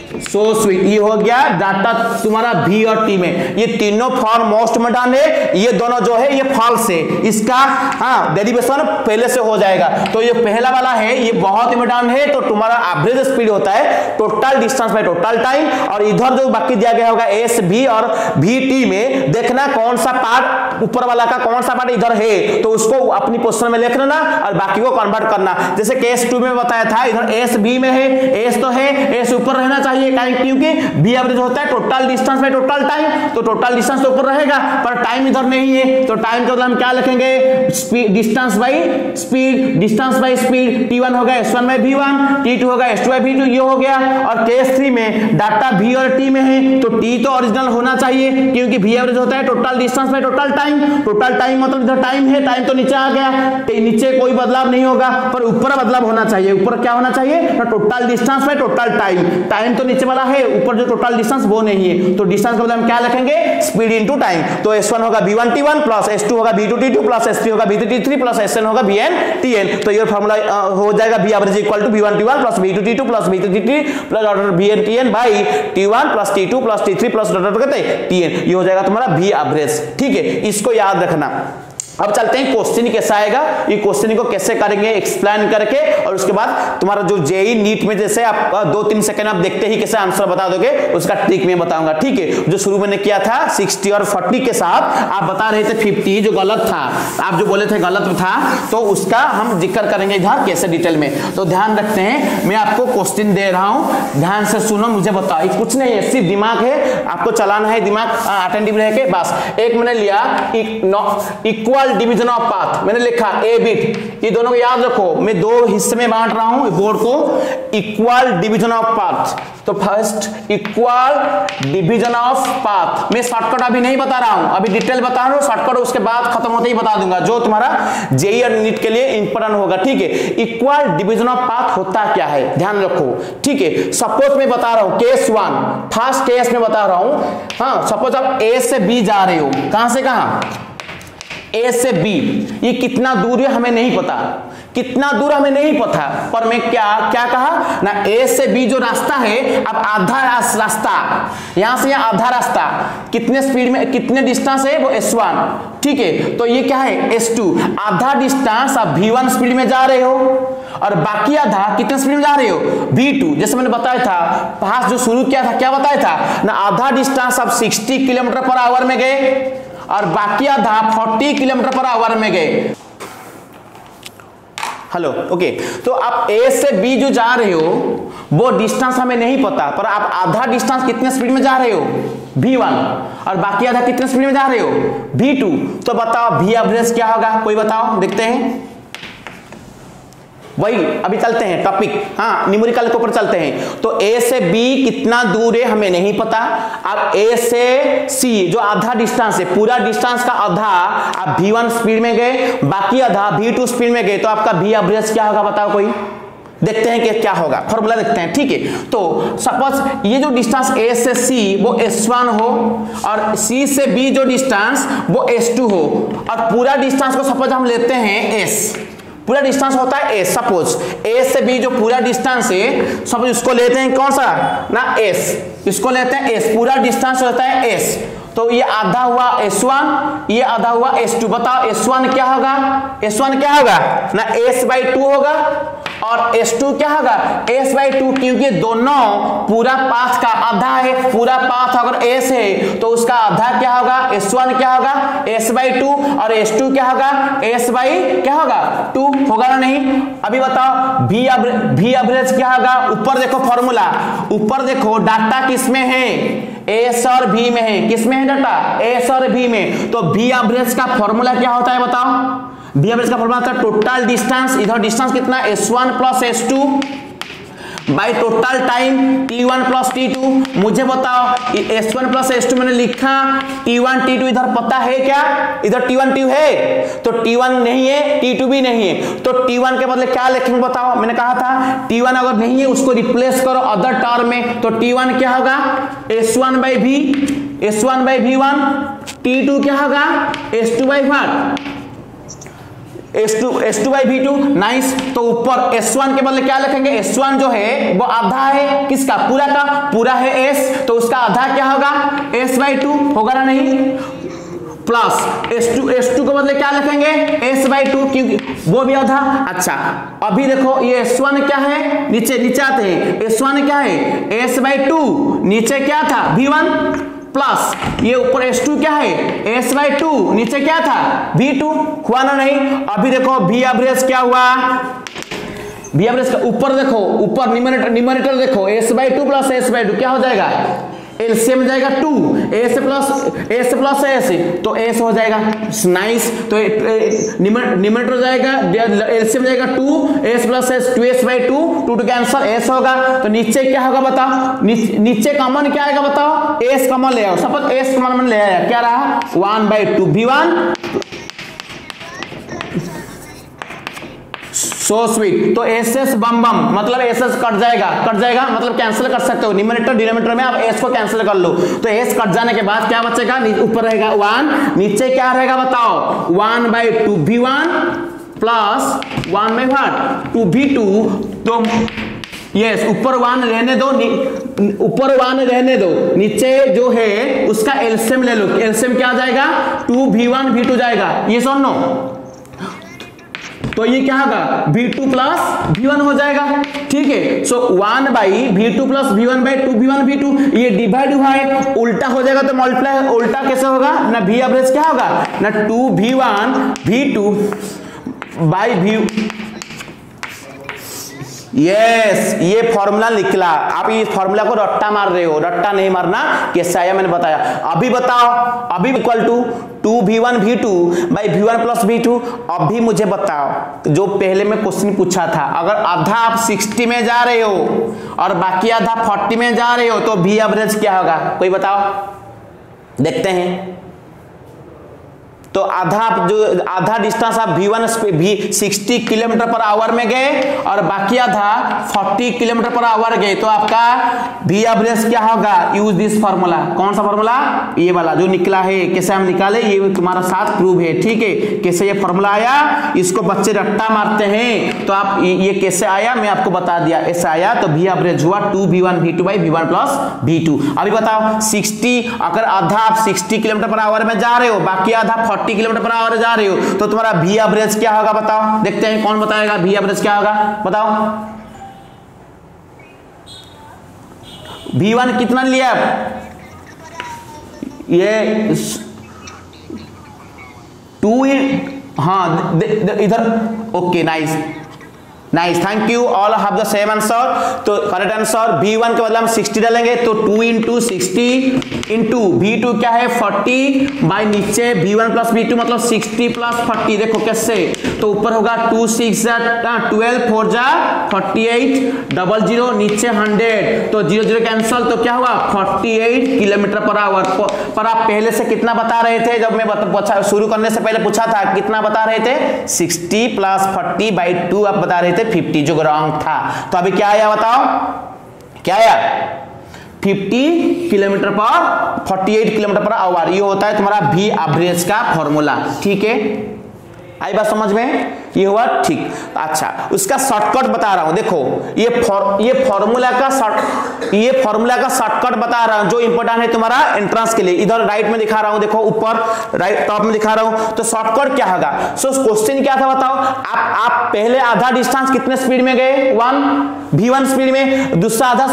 so sweet, ये हो गया डाटा तुम्हारा V और T में। ये तीनों फॉर्म मोस्ट इम्पोर्टेंट है, ये दोनों जो है ये फॉल्स है, इसका हाँ डेरिवेशन पहले से हो जाएगा। तो ये पहला वाला है ये बहुत इम्पोर्टेंट है। तो तुम्हारा एवरेज स्पीड होता है total distance by total time, और इधर जो बाकी दिया गया होगा एस V और VT में देखना कौन सा पार्ट ऊपर वाला का कौन सा पार्ट इधर है, तो उसको अपनी पोजीशन में लिख लेना और बाकी को कन्वर्ट करना। जैसे केस 2 में बताया था, इधर एस V में है, एस तो है, एस ऊपर रहना चाहिए क्योंकि V एवरेज होता है total distance by total time, तो टोटल डिस्टेंस तो ऊपर रहेगा पर टाइम इधर नहीं है, तो टाइम का मतलब हम क्या लिखेंगे, speed distance by speed, distance by speed. T1 होगा S1 बाय V1, T2 होगा S2 बाय V2, ये हो गया। और केस 3 में डाटा V और T में है, तो T तो ओरिजिनल होना चाहिए क्योंकि V एवरेज होता है total distance by total time. Total time मतलब इधर टाइम है, टाइम तो नीचे आ गया, नीचे कोई बदलाव नहीं होगा पर ऊपर बदलाव होना चाहिए। ऊपर क्या होना चाहिए, total distance by total time. Time तो नीचे वाला है, ऊपर जो टोटल डिस्टेंस वो नहीं है, तो डिस्टेंस का मतलब हम क्या लिखेंगे, स्पीड इनटू टाइम। तो S1 होगा V1 T1 प्लस S2 होगा V2 T2 प्लस S3 होगा V3 T3 प्लस Sn होगा Vn Tn। तो ये फार्मूला हो जाएगा V average equal to V1 T1 plus V2 T2 plus V3 T3 plus order Vn Tn by T1 plus T2 plus T3 plus order कहते हैं Tn। ये हो जाएगा तुम्हारा V एवरेज। ठीक है, इसको याद रखना। अब चलते हैं क्वेश्चन कैसा आएगा, ये क्वेश्चन को कैसे करेंगे एक्सप्लेन करके, और उसके बाद तुम्हारा जो जेई नीट में जैसे आप 2-3 सेकंड आप देखते ही कैसे आंसर बता दोगे उसका ट्रिक में बताऊंगा। ठीक है, जो शुरू में किया था 60 और 40 के साथ आप बता रहे थे 50 जो गलत था, आप जो बोले थे गलत था, तो उसका हम जिक्र करेंगे इधर कैसे डिटेल में। तो ध्यान रखते हैं, मैं आपको क्वेश्चन दे रहा हूं, ध्यान से सुनो, मुझे बताओ। कुछ नहीं है, सिर्फ दिमाग है, आपको चलाना है दिमाग, अटेंटिव रह के बस। एक मैंने लिया इक्वल डिवीजन ऑफ पाथ, मैंने लिखा ए बिट, ये दोनों को याद रखो, मैं 2 हिस्से में बांट रहा हूं बोर्ड को, इक्वल डिवीजन ऑफ पाथ। तो first equal division of path, मैं शॉर्टकट अभी नहीं बता रहा हूं, अभी डिटेल बता रहा हूं, शॉर्टकट उसके बाद खत्म होते ही बता दूंगा जो तुम्हारा जेईई और नीट के लिए इंपॉर्टेंट होगा। ठीक है, इक्वल डिवीजन ऑफ पाथ होता क्या है ध्यान रखो। ठीक है, सपोज मैं बता रहा हूं केस 1, फर्स्ट केस में बता रहा हूं। हाँ, सपोज आप ए से बी जा रहे हो, कहां से कहां, ए से बी, ये कितना दूर है हमें नहीं पता, कितना दूर हमें नहीं पता, पर मैं क्या कहा ना, ए से बी जो रास्ता है, अब आधा रास्ता यहां से यहां आधा रास्ता कितने स्पीड में, कितने डिस्टेंस है वो S1। ठीक है, तो ये क्या है S2, आधा डिस्टेंस आप V1 स्पीड में जा रहे हो और बाकी आधा कितने स्पीड में जा रहे हो V2। जैसे मैंने बताया था, पास जो शुरू किया था क्या बताया था ना, आधा डिस्टेंस आप 60 किलोमीटर पर आवर में गए और बाकी आधा 40 किलोमीटर पर आवर में गए। हेलो, ओके, तो आप ए से बी जो जा रहे हो वो डिस्टेंस हमें नहीं पता, पर आप आधा डिस्टेंस कितने स्पीड में जा रहे हो V1 और बाकी आधा कितने स्पीड में जा रहे हो V2। तो बताओ V एवरेज क्या होगा, कोई बताओ, देखते हैं। वही अभी चलते हैं टॉपिक, हाँ न्यूमेरिकल के ऊपर चलते हैं। तो ए से बी कितना दूर है हमें नहीं पता, अब ए से सी जो आधा डिस्टेंस है, पूरा डिस्टेंस का आधा आप V1 स्पीड में गए, बाकी आधा V2 स्पीड में गए, तो आपका V एवरेज क्या होगा बताओ कोई, देखते हैं कि क्या होगा, फॉर्मूला देखते हैं। ठीक है, तो सपोज ये जो डिस्टेंस ए से सी वो S1 हो और सी से बी जो डिस्टेंस वो S2 हो, और पूरा डिस्टेंस को सपोज हम लेते हैं S, पूरा डिस्टेंस होता है S। सपोज A से B जो पूरा डिस्टेंस है, सपोज उसको लेते हैं कौन सा ना S, इसको लेते हैं S, पूरा डिस्टेंस होता है S। तो ये आधा हुआ S1, ये आधा हुआ S2। बताओ S1 क्या होगा, S1 क्या होगा ना S/2 होगा, और S2 क्या होगा S/2, क्योंकि दोनों पूरा पाथ का आधा है, पूरा पाथ अगर S है तो उसका आधा क्या होगा, S1 क्या होगा S/2 और S2 क्या होगा S/2 होगा ना नहीं। अभी बताओ V एवरेज क्या होगा, ऊपर देखो फॉर्मूला, ऊपर देखो डाटा किसमें है, S और V में है, किसमें है डाटा S और V में। तो V एवरेज का फॉर्मूला क्या होता है बताओ, V एवरेज का फॉर्मूला होता है टोटल डिस्टेंस, इधर डिस्टेंस कितना S1 plus S2 by total time T1 plus T2। मुझे बताओ S1 प्लस S2 मैंने लिखा, T1 T2 इधर पता है क्या, इधर T1 T2 है तो T1 नहीं है T2 भी नहीं है, तो T1 के बदले क्या लिखेंगे बताओ। मैंने कहा था T1 अगर नहीं है उसको रिप्लेस करो अदर टर्म में, तो T1 क्या होगा S1 बाई V1, T2 क्या होगा S2 by 1, S2 by V2, nice. तो ऊपर S1 के बदले क्या लिखेंगे, S1 जो है वो आधा है किसका, पूरा का पूरा है S, तो उसका आधा क्या होगा, S बाई 2 होगा ना, नहीं, प्लस S2 के बदले क्या लिखेंगे, S बाई 2, क्योंकि वो भी आधा। अच्छा अभी देखो ये S1 क्या है, नीचे आते हैं, S1 क्या है, S बाई 2, नीचे क्या था V1, प्लस ये ऊपर S2 क्या है, S बाई 2, नीचे क्या था V2, हुआ ना, नहीं। अभी देखो V एवरेज क्या हुआ, V एवरेज का ऊपर देखो, ऊपर न्यूमरेटर देखो, S by 2 plus S by 2 क्या हो जाएगा, एलसीएम जाएगा 2, S प्लस S तो S हो जाएगा, नाइस। तो न्यूमरेटर जाएगा, एलसीएम जाएगा 2, S plus S 2S by 2, 2 cancel, S होगा। तो नीचे क्या होगा बताओ, नीचे कॉमन क्या आएगा बताओ, S कॉमन ले आओ, सपोज S कॉमन ले आया, क्या रहा 1 बाई 2 V1, सो स्वीट। तो SS बम मतलब SS कट जाएगा मतलब कैंसिल कर सकते हो, न्यूमरेटर डिनोमिनेटर में आप S को कैंसिल कर लो। तो S कट जाने के बाद क्या बचेगा, ऊपर रहेगा 1, नीचे क्या रहेगा बताओ, 1 by 2 V1 plus 1 by 2 V2। तो यस ऊपर 1 रहने दो, नीचे जो है उसका एलसीएम ले लो, एलसीएम क्या आ जाएगा 2V1 V2 जाएगा, ये सुन लो। तो ये क्या होगा V2 प्लस V1 हो जाएगा, ठीक है। सो 1 by V2 plus V1 by 2 V1 V2, ये डिवाइड हुआ है, उल्टा हो जाएगा तो मल्टीप्लाई, उल्टा कैसे होगा ना, V एवरेज क्या होगा ना 2V1 V2 by V। Yes ये फॉर्मूला निकला, आप ये फॉर्मूला को रट्टा मार रहे हो, रट्टा नहीं मारना, कैसे आया मैंने बताया। अभी बताओ, अभी equal to 2V1 V2 by V1 plus V2। अभी मुझे बताओ, जो पहले में क्वेश्चन पूछा था, अगर आधा आप 60 में जा रहे हो और बाकी आधा 40 में जा रहे हो तो V एवरेज क्या होगा, कोई बताओ, देखते हैं। तो आधा डिस्टेंस आप V1 60 किलोमीटर पर आवर में गए और बाकी आधा 40 किलोमीटर पर आवर गए, तो आपका V एवरेज क्या होगा, यूज दिस फार्मूला। कौन सा फार्मूला, ये वाला जो निकला है, कैसे हम निकाले ये तुम्हारा साथ प्रूव है, ठीक है। कैसे ये फार्मूला आया, इसको बच्चे रट्टा मारते हैं, तो आप ये कैसे आया मैं आपको बता दिया, ऐसा आया। तो V एवरेज हुआ 2V1 V2 by V1 plus V2। अभी बताओ 60, अगर आधा आप 60 किलोमीटर पर आवर में जा रहे हो, बाकी आधा 40 किलोमीटर पर आवर जा रहे हो, तो तुम्हारा V एवरेज क्या होगा बताओ, देखते हैं कौन बताएगा V एवरेज क्या होगा, बताओ। V1 कितना लिया, ये 2, हाँ इधर, okay nice, thank you, all have the same answer. तो करेक्ट आंसर V1 के बदले हम 60 डालेंगे, तो 2 इंटू 60 इंटू V2 क्या है 40 बाई नीचे V1 प्लस V2 मतलब 60 प्लस 40, देखो कैसे, तो ऊपर होगा 2 6 12 4 जा 48 00 नीचे 100, तो 0 0 कैंसल, तो क्या हुआ 48 किलोमीटर पर आवर। पर आप पहले से कितना बता रहे थे, जब मैं शुरू करने से पहले पूछा था कितना बता रहे थे, 60 प्लस 40 बाई 2 आप बता रहे थे 50, जो रॉन्ग था। तो अभी क्या आया बताओ, क्या आया 50 किलोमीटर पर 48 किलोमीटर पर आवर, ये होता है तुम्हारा V एवरेज का फॉर्मूला, ठीक है। आई बात समझ में, ये हुआ ठीक। अच्छा उसका शॉर्टकट बता रहा हूं, देखो ये फॉर्मूला का शॉर्टकट बता रहा हूं जो इंपॉर्टेंट है तुम्हारा एंट्रेंस के लिए। इधर राइट में दिखा रहा हूं, देखो ऊपर राइट टॉप में दिखा रहा हूं। तो शॉर्टकट क्या होगा, सो क्वेश्चन क्या था बताओ, आप पहले आधा डिस्टेंस कितने स्पीड में गए, V1 स्पीड में, दूसरा आधा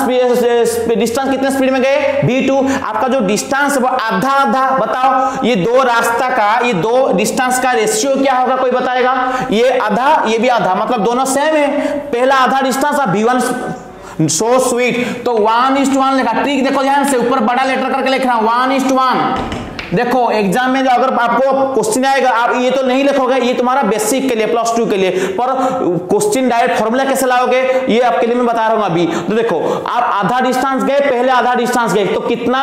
डिस्टेंस कितने स्पीड में गए V2। आपका जो डिस्टेंस वो आधा बताओ, ये दो रास्ता का, ये दो डिस्टेंस का रेशियो क्या होगा, कोई बताएगा। ये आधा ये भी आधा, मतलब दोनों सेम है, पहला आधा डिस्टेंस V1 सो स्वीट, तो 1:1 लिखा। ट्रिक देखो ध्यान से, ऊपर बड़ा लेटर करके लिख रहा हूं 1:1। देखो एग्जाम में जो अगर आपको क्वेश्चन आएगा, आप ये तो नहीं लिखोगे, ये तुम्हारा बेसिक के लिए प्लस 2 के लिए, पर क्वेश्चन डायरेक्ट फॉर्मूला कैसे लाओगे ये आपके लिए मैं बता रहा हूं अभी। तो देखो आप आधा डिस्टेंस गए, पहले आधा डिस्टेंस गए, तो कितना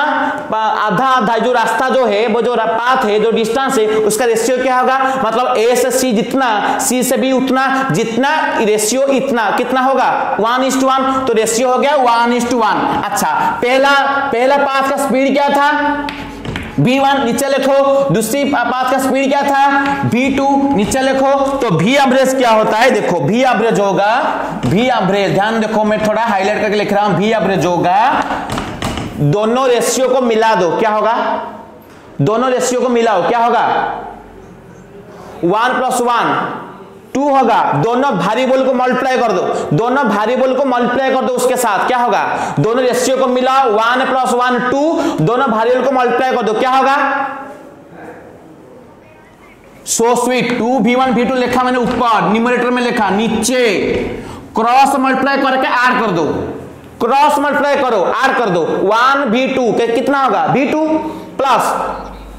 आधा जो रास्ता जो है, वो जो पाथ है, जो डिस्टेंस है, उसका रेशियो क्या होगा, मतलब A से C जितना, C से B उतना, जितना रेशियो इतना, कितना होगा 1:1, तो रेशियो हो गया 1:1। अच्छा पहला पाथ का स्पीड क्या था V1 नीचे लिखो, दूसरी पाथ का स्पीड क्या था V2 नीचे लिखो। तो V एवरेज क्या होता है, देखो V एवरेज होगा, V एवरेज ध्यान देखो, मैं थोड़ा हाईलाइट करके लिख रहा हूं, V एवरेज होगा, दोनों रेशियो को मिला दो, क्या होगा, दोनों रेशियो को मिलाओ, क्या होगा 1 + 1 2 होगा, दोनों वेरिएबल को मल्टीप्लाई कर दो, दोनों वेरिएबल को मल्टीप्लाई कर दो, उसके साथ क्या होगा, दोनों रेशियो को मिलाओ, 1 + 1 2, दोनों वेरिएबल को मल्टीप्लाई कर दो, क्या होगा, सो स्वीट 2v1 v2 लिखा मैंने ऊपर, न्यूमरेटर में लिखा, नीचे क्रॉस मल्टीप्लाई करके ऐड कर दो, क्रॉस मल्टीप्लाई करो ऐड कर दो, 1v2 कितना होगा v2 प्लस,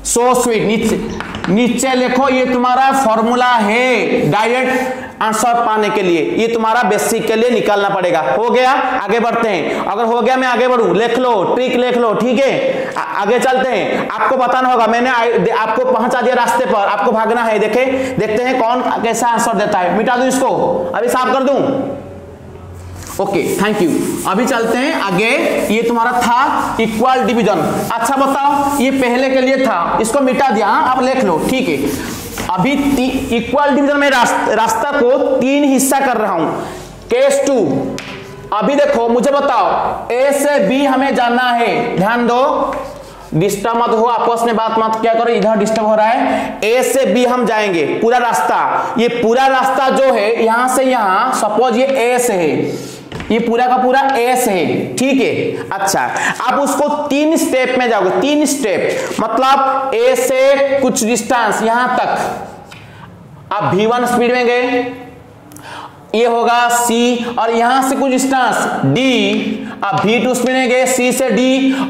सो स्वीट नीचे लिखो, ये तुम्हारा फॉर्मूला है डायरेक्ट आंसर पाने के लिए, ये तुम्हारा बेसिक के लिए निकालना पड़ेगा। हो गया, आगे बढ़ते हैं, अगर हो गया मैं आगे बढ़ूं, लिख लो, ट्रिक लिख लो, ठीक है, आगे चलते हैं। आपको बताना होगा, मैंने आपको पहुंचा दिया रास्ते पर, आपको भागना है, देखते हैं कौन कैसा आंसर देता है। मिटा दूं इसको, अभी साफ कर दूं, ओके थैंक यू। अभी चलते हैं आगे, ये तुम्हारा था इक्वल डिवीजन। अच्छा बताओ, ये पहले के लिए था, इसको मिटा दिया, आप लिख लो, ठीक है। अभी इक्वल डिवीजन में रास्ता को 3 हिस्सा कर रहा हूं, केस 2। अभी देखो मुझे बताओ, ए से बी हमें जाना है, ध्यान दो, डिस्टर्ब मत हो, आपस में बात मत क्या करो, इधर डिस्टर्ब हो रहा है। ए से बी हम जाएंगे, पूरा रास्ता, ये पूरा रास्ता जो है यहां से यहां, सपोज ये ए से है, ये पूरा का पूरा एस है, ठीक है। अच्छा, आप उसको 3 स्टेप में जाओगे, 3 स्टेप मतलब ए से कुछ डिस्टेंस यहां तक, आप V1 स्पीड में गए, ये होगा C, और यहां से कुछ डिस्टेंस D, आप V2 स्पीड में गए, C से D,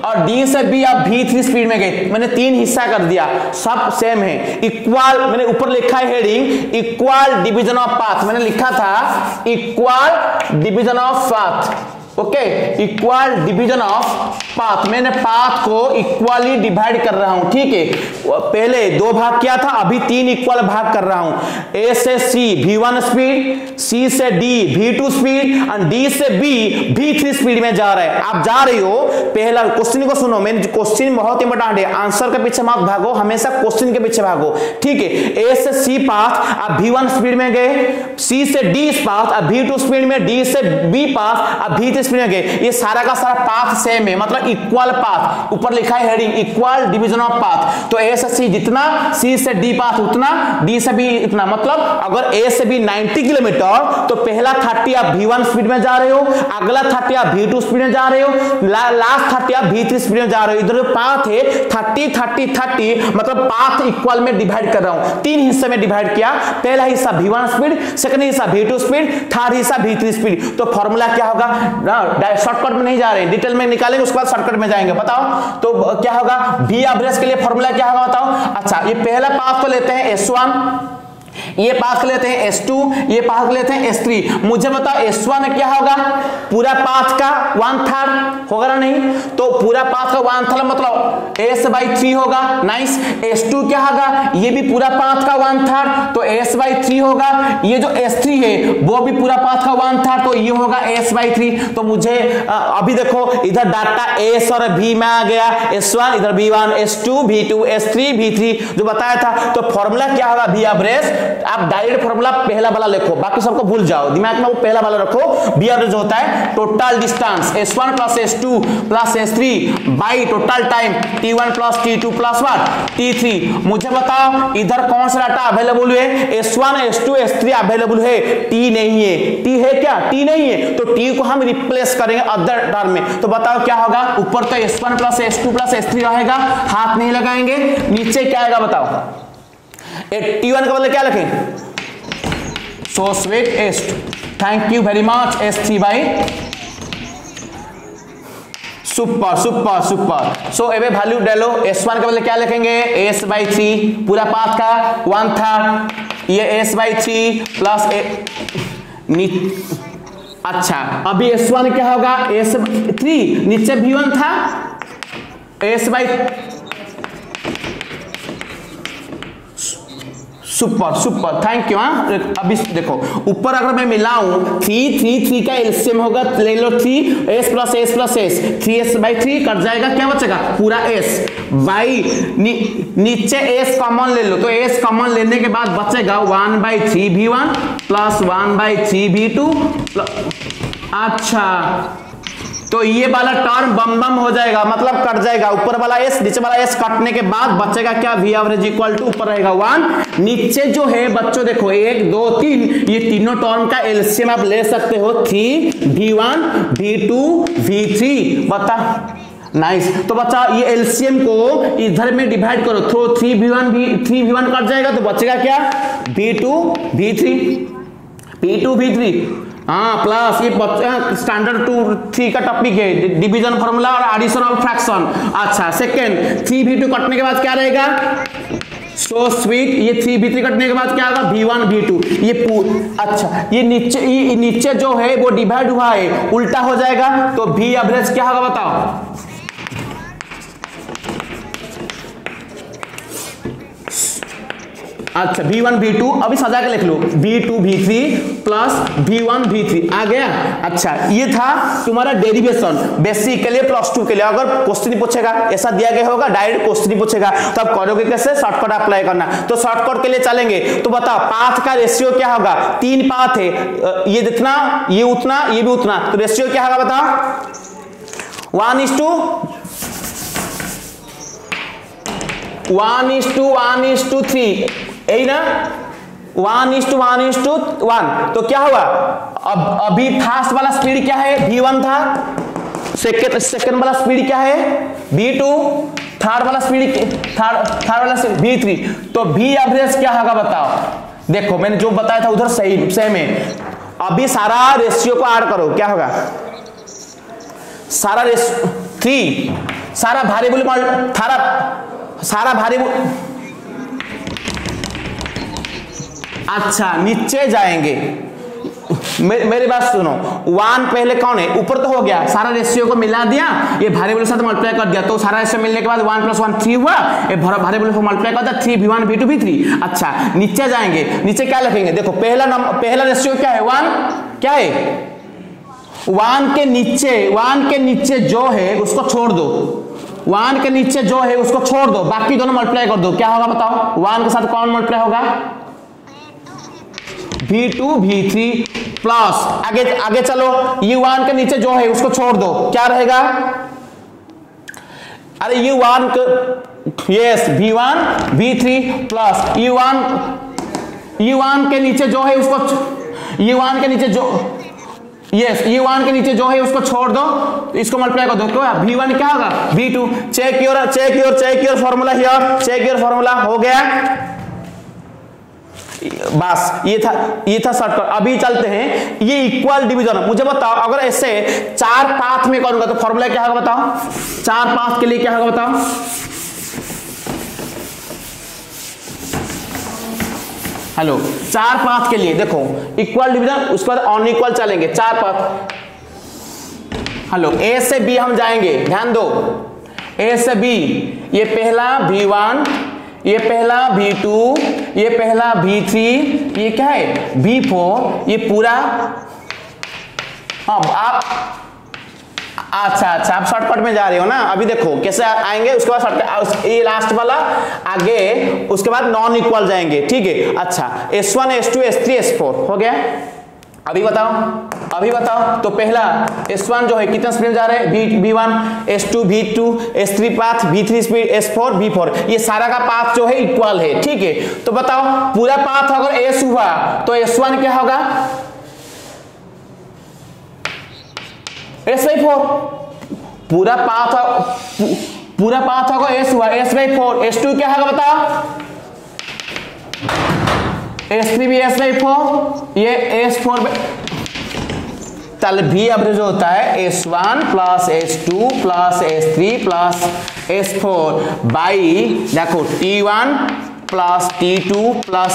और D से B आप V3 स्पीड में गए। मैंने 3 हिस्सा कर दिया, सब सेम है, इक्वल, मैंने ऊपर लिखा है heading equal division of path, मैंने लिखा था equal division of path, okay, equal division of path, मैंने पाथ को इक्वली डिवाइड कर रहा हूं, ठीक है। पहले 2 भाग किया था, अभी 3 इक्वल भाग कर रहा हूं। ए से सी V1 स्पीड, सी से D V2 स्पीड, और D से B V3 स्पीड में जा रहा है। आप जा रही हो, पहला क्वेश्चन को सुनो, मेन क्वेश्चन बहुत इंपॉर्टेंट है, आंसर के पीछे मत भागो, हमेशा क्वेश्चन के पीछे भागो, ठीक है। ए से सी पाथ आप V1 स्पीड में गए, सी से D पाथ आप V2 स्पीड में, D से B पाथ आप V3 स्पीड में गए, ये सारा का सारा पाथ सेम है, मतलब इक्वल पाथ, ऊपर लिखा है heading equal division of path. तो ए से सी जितना, सी से डी पाथ उतना, डी से बी इतना, मतलब अगर ए से बी 90 किलोमीटर, तो पहला 30 आप V1 स्पीड में जा रहे हो, अगला 30 आप V2 स्पीड में जा रहे हो, लास्ट 30 आप V3 स्पीड में जा रहे हो। इधर जो पाथ है 30 30 30, मतलब पाथ इक्वल में डिवाइड कर रहा हूं, 3 हिस्से में डिवाइड किया, पहला हिस्सा V1 स्पीड, सेकंड हिस्सा V2 स्पीड, थर्ड हिस्सा V3 स्पीड। तो फॉर्मूला क्या होगा, शॉर्टकट में नहीं जा रहे, डिटेल में निकालेंगे, उसके बाद शॉर्टकट में जाएंगे। बताओ तो क्या होगा, V एवरेज के लिए फॉर्मूला क्या होगा बताओ। अच्छा, ये पहला पाथ को लेते हैं S1, ये पाथ लेते हैं S2, ये पाथ लेते हैं S3। मुझे बताओ S1 क्या होगा, पूरा पाथ का 1/3 होगा ना, नहीं तो पूरा पाथ का 1/3 मतलब S/3 होगा, नाइस। S2 क्या होगा, ये भी पूरा पाथ का 1/3, तो S/3 होगा। ये जो S3 है वो भी पूरा पाथ का 1/3, तो ये होगा S/3। तो मुझे अभी देखो इधर डाटा S और V में आ गया, S1 इधर V1, S2 V2, S3 V3 जो बताया था। तो फॉर्मूला क्या होगा V एवरेज, आप डायरेक्ट फॉर्मूला पहला वाला लिखो, बाकी सबको भूल जाओ, दिमाग में वो पहला वाला रखो। V एवरेज होता है total distance S1 + S2 + S3 by total time T1 + T2 + what T3। मुझे बताओ इधर कौन सा डाटा अवेलेबल है, S1 S2 S3 अवेलेबल है, T नहीं है। T है क्या, T नहीं है, तो T को हम रिप्लेस करेंगे अदर टर्म में। तो बताओ क्या होगा, ऊपर तो S1 + S2 + S3 रहेगा, हाथ नहीं लगाएंगे, नीचे क्या आएगा बताओ, T1 का मतलब क्या लिखें, so sweet S2, thank you very much, S3 bye, super super super. So एवे वैल्यू डालो, S1 का मतलब क्या लिखेंगे, S/3 पूरा पाथ का 1/3, ये S/3 प्लस अच्छा अभी S1 क्या होगा, S/3, नीचे V1 था, सुपर सुपर, थैंक यू। हाँ अभी देखो ऊपर अगर मैं मिलाऊं 3 3 3 का एलसीएम होगा, ले लो 3 s plus S plus S, 3s/3 cut जाएगा, क्या बचेगा पूरा s बाई नीचे s कॉमन ले लो, तो s कॉमन लेने के बाद बचेगा 1/3 v1 प्लस 1/3 v2। अच्छा तो ये वाला टर्म बम बम हो जाएगा, मतलब कट जाएगा, ऊपर वाला s नीचे वाला s कटने के बाद बचेगा क्या, v एवरेज इक्वल टू ऊपर रहेगा 1, नीचे जो है बच्चों देखो 1 2 3 ये तीनों टर्म का एलसीएम आप ले सकते हो 3 v1 v2 v3, बता नाइस। तो बच्चा ये एलसीएम को इधर में डिवाइड करो, तो 3v1 कट जाएगा, तो बचेगा क्या v2 v3 p2 v3। हाँ प्लस ये स्टैंडर्ड 2 3 का टॉपिक है, डिवीजन फार्मूला और एडिशन ऑफ फ्रैक्शन। अच्छा सेकंड 3v2 कटने के बाद क्या रहेगा, सो स्वीट, ये 3v3 कटने के बाद क्या होगा v1 v2, ये अच्छा ये नीचे जो है वो डिवाइड हुआ है उल्टा हो जाएगा, तो v एवरेज क्या होगा बताओ, अच्छा v1 v2 अभी सजा के लिख लो, v2 v3 plus v1 v3 आ गया। अच्छा ये था तुम्हारा डेरिवेशन बेसिक के लिए प्लस 2 के लिए, अगर क्वेश्चन पूछेगा ऐसा दिया गया होगा डायरेक्ट क्वेश्चन पूछेगा तो आप करोगे कैसे, शॉर्टकट अप्लाई करना। तो शॉर्टकट के लिए चलेंगे, तो बताओ पाथ का रेशियो क्या होगा, 3 पाथ है, ये जितना ये उतना ये भी उतना, तो रेशियो क्या होगा बताओ 1:1:3, यही ना 1:1:1। तो क्या हुआ, अब अभी फास्ट वाला स्पीड क्या है v1 था, सेकंड वाला स्पीड क्या है v2, थर्ड वाला स्पीड v3, तो v एवरेज क्या होगा बताओ। देखो मैंने जो बताया था उधर सही सेम है, अभी सारा रेशियो को ऐड करो, क्या होगा सारा रेशियो 3 सारा भारिएबल अच्छा नीचे जाएंगे, मेरी बात सुनो, 1 पहले कौन है ऊपर तो हो गया, सारा रेशियो को मिला दिया, ये वेरिएबल के साथ मल्टीप्लाई कर दिया, तो सारा रेशियो मिलने के बाद 1 + 1 3 हुआ, ये वेरिएबल को मल्टीप्लाई कर दिया 3 v1 v2 v3। अच्छा नीचे जाएंगे, नीचे क्या लिखेंगे, देखो पहला रेशियो क्या है 1, क्या है 1 के नीचे जो है उसको छोड़ दो, 1 के नीचे जो है उसको छोड़ दो, बाकी दोनों मल्टीप्लाई कर दो, क्या होगा बताओ, 1 के साथ कौन मल्टीप्लाई होगा v2 v3 प्लस आगे चलो, ये 1 के नीचे जो है उसको छोड़ दो, क्या रहेगा, अरे ये 1 यस v1 v3 प्लस ये 1 के नीचे जो है उसको, ये 1 के नीचे जो यस ये 1 के नीचे जो है उसको छोड़ दो, इसको मल्टीप्लाई कर दो, तो v1 क्या होगा v2। Check your formula here, check your formula हो गया, बस ये था शॉर्टकट। अभी चलते हैं ये इक्वल डिवीजन, मुझे बताओ अगर ऐसे 4 पाथ में करूंगा तो फॉर्मूला क्या होगा बताओ, 4 पाथ के लिए क्या होगा बताओ, हेलो 4 पाथ के लिए देखो इक्वल डिवीजन, उसके बाद अनइक्वल चलेंगे 4 पाथ। हेलो ए से बी हम जाएंगे, ध्यान दो ए से बी, ये पहला v1, ये पहला v2, ये पहला v3, ये क्या है v4, ये पूरा हाँ आप अच्छा आप शॉर्टकट में जा रहे हो ना, अभी देखो कैसे आएंगे, उसके बाद शॉर्टकट ये लास्ट वाला आगे, उसके बाद नॉन इक्वल जाएंगे, ठीक है। अच्छा s1 s2 s3 s4 हो गया, अभी बताओ तो पहला s1 जो है कितना स्पीड जा रहा है v1, s2 v2, s3 path v3 speed, s4 v4, ये सारा का पाथ जो है इक्वल है, ठीक है। तो बताओ पूरा पाथ अगर s हुआ तो s1 क्या होगा s/4, पूरा पाथ होगा s हुआ s/4, s2 क्या होगा बताओ s3 भी s/4, ये s4 चल v एवरेज होता है s1 plus s2 plus s3 plus s4 by देखो t1 plus t2 plus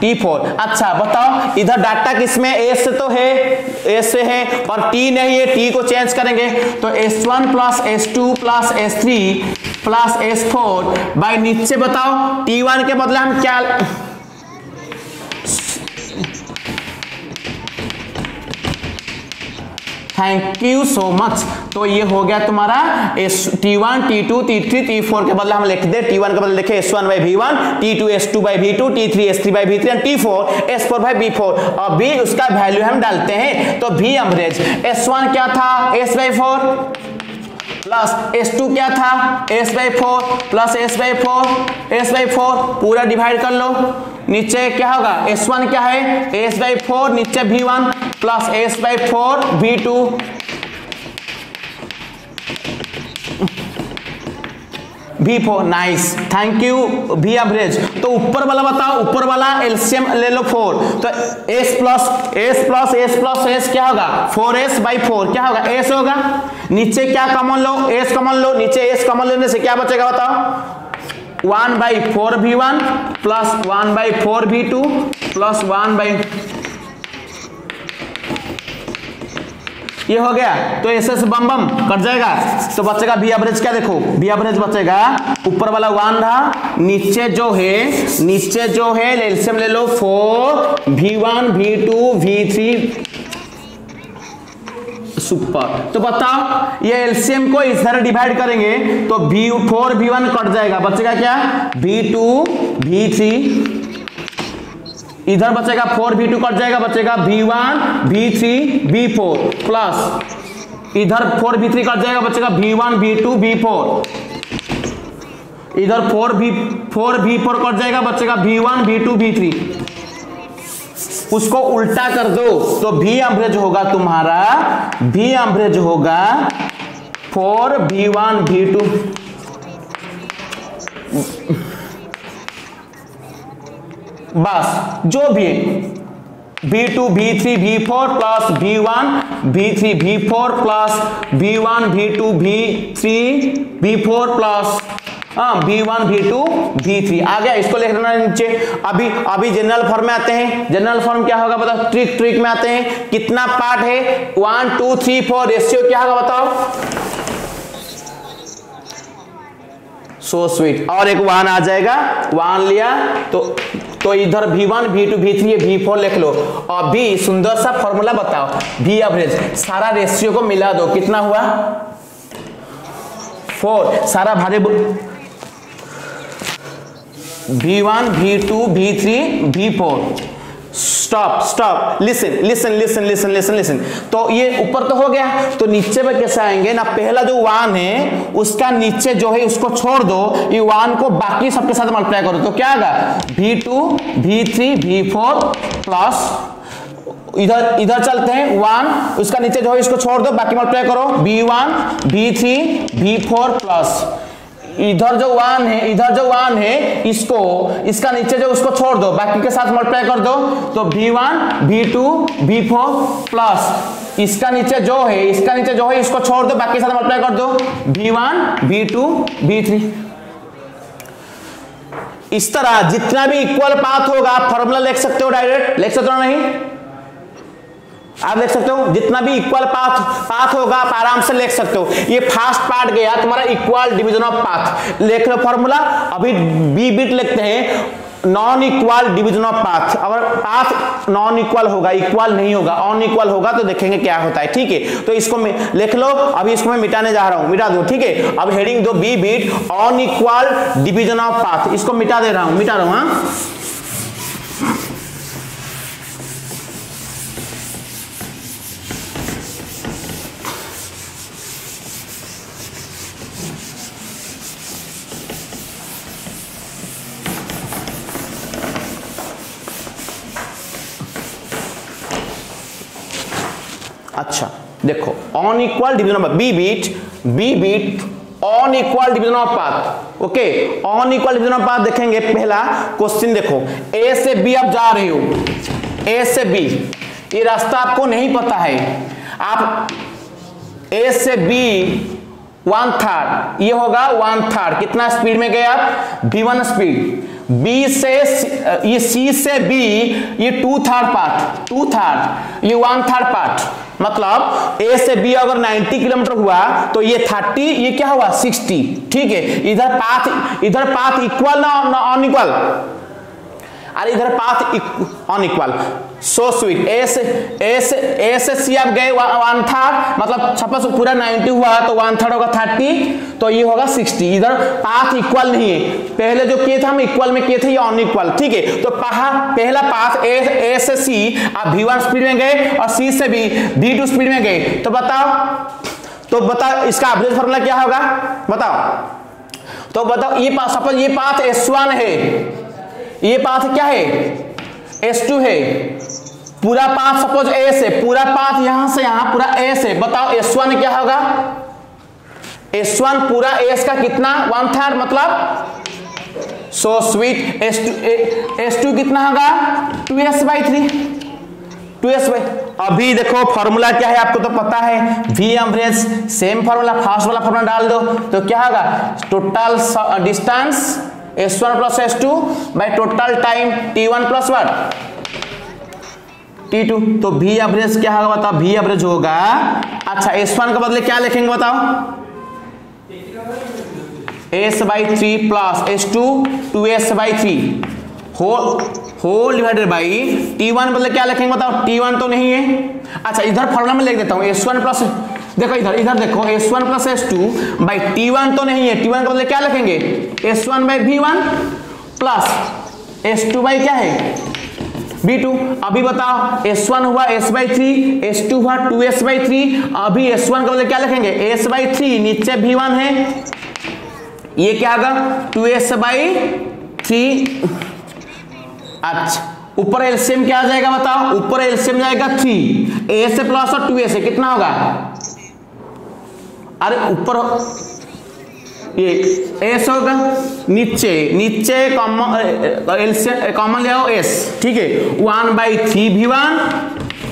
t4। अच्छा बताओ इधर डाटा किसमें s से तो है, s से है, और t नहीं है, t को चेंज करेंगे तो s1 plus s2 plus s3 plus S4 by नीचे बताओ T1 के बदले हम क्या, थैंक यू सो मच। तो ये हो गया तुम्हारा T1 T2 T3 T4 के बदले हम लिख दे, T1 के बदले लिखे S1 by V1, T2 S2 by V2, T3 S3 by V3 और T4 S4 by V4। और B उसका वैल्यू हम डालते हैं, तो V एवरेज S1 क्या था S/4 प्लस S2 क्या था S/4 प्लस S/4 पूरा डिवाइड कर लो, नीचे क्या होगा S1 क्या है S/4, नीचे V1 plus S/4 V2 V4। Nice, thank you. V average, तो ऊपर वाला बताओ, ऊपर वाला एलसीएम ले लो 4, तो S प्लस S क्या होगा 4S/4 क्या होगा S होगा, नीचे क्या कॉमन लो S कॉमन लो, नीचे S कॉमन लेने से क्या बचेगा बताओ 1/4 V1 प्लस 1/4 V2 प्लस 1 ये हो गया, तो SS बम बम कट जाएगा, तो बचेगा V एवरेज क्या, देखो V एवरेज बचेगा ऊपर वाला 1 रहा, नीचे जो है एलसीएम ले लो 4 V1 V2 V3 सुपर। तो बताओ ये एलसीएम को इस तरह डिवाइड करेंगे तो V4 V1 कट जाएगा, बचेगा क्या V2 V3, इधर बचेगा 4 V2 कट जाएगा, बचेगा V1 V3 V4 प्लस इधर 4 V3 कट जाएगा, बचेगा V1 V2 V4, इधर 4 V4 कट जाएगा, बचेगा V1 V2 V3। उसको उल्टा कर दो तो V एवरेज होगा तुम्हारा, V एवरेज होगा 4 V1 V2 बस जो भी V2 V3 V4 plus V1 V3 V4 plus V1 V2 V3 V4 plus V1 V2 V3 आ गया, इसको लिख देना नीचे। अभी जनरल फॉर्म में आते हैं, जनरल फॉर्म क्या होगा बताओ, ट्रिक में आते हैं, कितना पार्ट है 1 2 3 4, रेशियो क्या होगा बताओ, सो स्वीट, और एक 1 आ जाएगा, 1 लिया तो इधर V1 V2 V3 V4 लिख लो, और भी सुंदर सा फॉर्मूला बताओ V एवरेज, सारा रेशियो को मिला दो, कितना हुआ 4, सारा भारे V1 V2 V3 V4। Stop listen. तो ये ऊपर तो हो गया, तो नीचे पे कैसे आएंगे ना, पहला जो 1 है उसका नीचे जो है उसको छोड़ दो, ये 1 को बाकी सबके साथ मल्टीप्लाई करो, तो क्या आएगा V2 V3 V4 प्लस इधर चलते हैं 1, उसका नीचे जो है इसको छोड़ दो, बाकी मल्टीप्लाई करो V1 V3 V4 प्लस इधर जो 1 है इसका नीचे जो उसको छोड़ दो, बाकी के साथ मल्टीप्लाई कर दो, तो V1 V2 V4 प्लस इसका नीचे जो है इसको छोड़ दो, बाकी के साथ मल्टीप्लाई कर दो V1 V2 V3। इस तरह जितना भी इक्वल पाथ होगा आप फॉर्मूला लिख सकते हो, डायरेक्ट लिख सकते हो नहीं, आप देख सकते हो जितना भी इक्वल पाथ होगा आप आराम से लिख सकते हो। ये फर्स्ट पार्ट गया तुम्हारा इक्वल डिवीजन ऑफ पाथ, लिख लो फॉर्मूला। अभी बी बिट लिखते हैं non equal division of path. अगर पाथ नॉन इक्वल होगा, इक्वल नहीं होगा, अन इक्वल होगा तो देखेंगे क्या होता है, ठीक है। तो इसको लिख लो, अभी इसको मैं मिटाने जा रहा हूं, मिटा दो, ठीक है। अब हेडिंग दो B bit unequal division of path, इसको मिटा दे रहा हूं, मिटा रहा हूं। अच्छा देखो, on equal division of B beat on equal division of path. Okay, on equal division of path देखेंगे। पहला क्वेश्चन देखो, ए से बी आप जा रहे हो, ए से बी, ये रास्ता आपको नहीं पता है, आप ए से बी 1/3, ये होगा 1/3, कितना स्पीड में गए आप, v1 स्पीड। बी से ये सी से बी, ये 2/3 पार्ट, 2/3, ये 1/3 पार्ट, मतलब ए से बी अगर 90 किलोमीटर हुआ तो ये 30, ये क्या हुआ 60, ठीक है। इधर पाथ इक्वल ना अनइक्वल, अरे इधर path unequal. So sweet. A से सी आप गए 1/3, मतलब सपोज पूरा 90 हुआ तो 1/3 होगा 30, तो ये होगा 60। इधर पाथ इक्वल नहीं है, पहले जो किए थे हम इक्वल में किए थे, ये अनइक्वल, ठीक है। तो पहला पाथ ए से सी आप V1 स्पीड में गए और सी से बी V2 स्पीड में गए, तो बताओ इसका एवरेज फार्मूला क्या होगा, बताओ। ये पाथ सपोज ये पाथ S1 है, ये पाथ क्या है S2 है, पूरा पाथ सपोज ए से, पूरा पाथ यहां से यहां पूरा ए से, बताओ S1 क्या होगा, S1 पूरा एस का कितना 1/3, मतलब सो स्वीट। S2 कितना होगा 2s/3, 2s/। अभी देखो फॉर्मूला क्या है आपको तो पता है, V average, same formula, first वाला फॉर्मूला डाल दो तो क्या होगा, total distance S1 plus S2 bye total time T1 plus what T2। तो V एवरेज क्या होगा बताओ, V एवरेज होगा, अच्छा S1 के बदले क्या लिखेंगे बताओ, S/3 plus S2 2s/3 whole divided by T1 बदले क्या लिखेंगे बताओ, T1 तो नहीं है, अच्छा इधर फॉर्मूला में लिख देता हूं S1 प्लस, देखो इधर देखो S1 plus S2 by T1 तो नहीं है, T1 के बदले क्या लिखेंगे S1 by V1 plus S2 by क्या है V2। अभी बताओ S1 हुआ S/3, S2 हुआ 2s/3, अभी S1 के बदले क्या लिखेंगे S/3, नीचे V1 है, ये क्या होगा 2s/3। अच्छा ऊपर एलसीएम क्या आ जाएगा बताओ, ऊपर एलसीएम जाएगा 3, ए से प्लस और 2a से कितना होगा, अरे ऊपर ये एस होगा, नीचे कॉमन ले आओ एस, ठीक है। 1/3 V1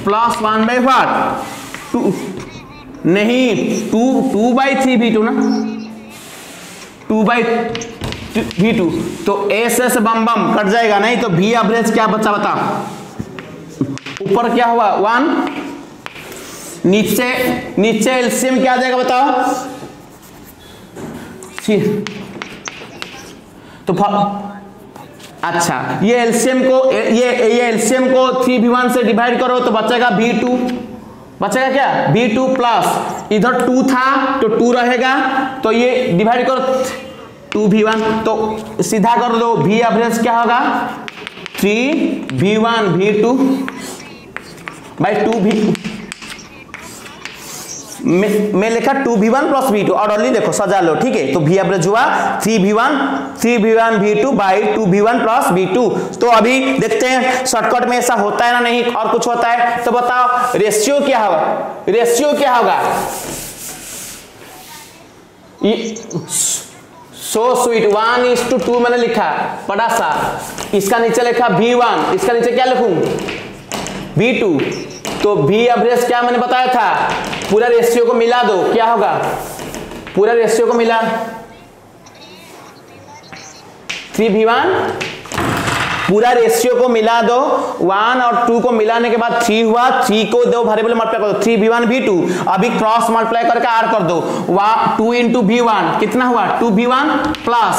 प्लस 1/2 नहीं 2/3 V2 ना, 2/V2, तो एस से बम कट जाएगा, नहीं तो V एवरेज क्या बचा बता, ऊपर क्या हुआ 1, नीचे एलसीएम क्या आ जाएगा बताओ, तो अच्छा ये एलसीएम को 3V1 से डिवाइड करो तो बचेगा V2, बचेगा क्या V2 प्लस इधर 2 था तो 2 रहेगा, तो ये डिवाइड करो 2V1, तो सीधा कर दो V एवरेज क्या होगा 3V1 V2 बाई 2V, मैं लिखा 2V1 प्लस V2 और ओनली देखो सजा लो, ठीक है। तो V एवरेज हुआ 3V1 V2 by 2V1 plus V2। तो अभी देखते हैं शॉर्टकट में ऐसा होता है ना नहीं और कुछ होता है, तो बताओ रेशियो क्या होगा, सो स्वीट 1:2 मैंने लिखा बड़ा सा, इसका नीचे लिखा V1, इसका नीचे क्या लिखूं V2, तो V एवरेज क्या मैंने बताया था, पूरा रेशियो को मिला दो, क्या होगा पूरा रेशियो को मिला 3V1, पूरा रेशियो को मिला दो, 1 और 2 को मिलाने के बाद 3 हुआ, 3 को दो वेरिएबल मल्टीप्लाई कर दो 3V1 V2, अभी क्रॉस मल्टीप्लाई करके ऐड कर दो 2 इंटू V1 कितना हुआ 2V1 प्लस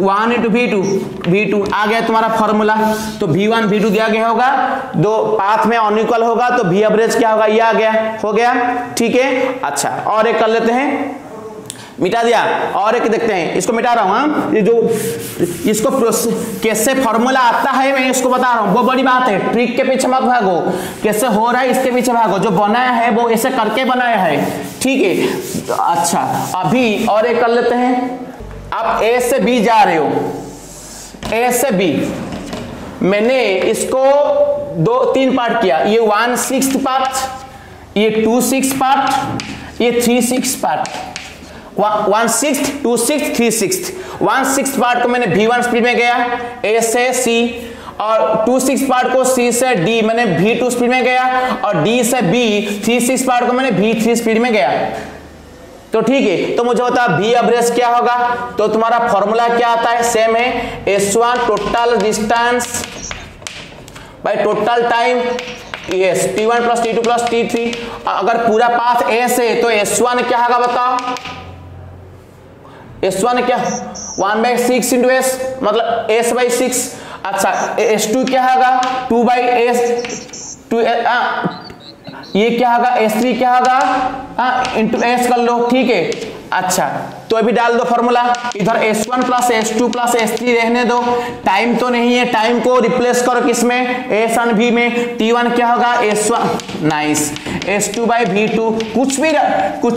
1 इंटू V2 आ गया तुम्हारा फॉर्मूला। तो V1 V2 दिया गया होगा, दो पाथ में अनइक्वल होगा तो V एवरेज क्या होगा, ये आ गया, हो गया, ठीक है। अच्छा और एक कर लेते हैं, मिटा दिया, और एक देखते हैं, इसको मिटा रहा हूं, ये जो इसको कैसे फॉर्मूला आता है मैं इसको बता रहा हूं, वो बड़ी बात है, ट्रिक के पीछे मत भागो, कैसे हो रहा है इसके पीछे भागो, जो बनाया है वो ऐसे करके बनाया है, ठीक है। अच्छा अभी और एक कर लेते हैं, आप ए से बी जा रहे हो, ए से बी मैंने इसको 2-3 पार्ट किया, ये 1/6 पार्ट, ये 2/6 पार्ट, ये 3/6 पार्ट, 1/6 2/6 3/6, 1/6 पार्ट को मैंने V1 स्पीड में गया A से C, और 2/6 पार्ट को C से D मैंने V2 स्पीड में गया, और D से B 3/6 पार्ट को मैंने V3 स्पीड में गया, तो ठीक है। तो मुझे बता V एवरेज क्या होगा, तो तुम्हारा फॉर्मूला क्या आता है, सेम है, S1 total distance by total time yes T1 plus T2 plus T3। अगर पूरा पाथ S है तो S1 क्या होगा बताओ, S1 क्या 1/6 इंटू S मतलब S/6। अच्छा S2 क्या होगा 2/S, ये क्या होगा S3 क्या होगा इंटू S कर लो, ठीक है। अच्छा तो अभी डाल दो फॉर्मूला, इधर S1 plus S2 plus S3 रहने दो, टाइम तो नहीं है, टाइम को रिप्लेस करो किसमें S1V में, T1 क्या होगा S1 नाइस S2/V2, कुछ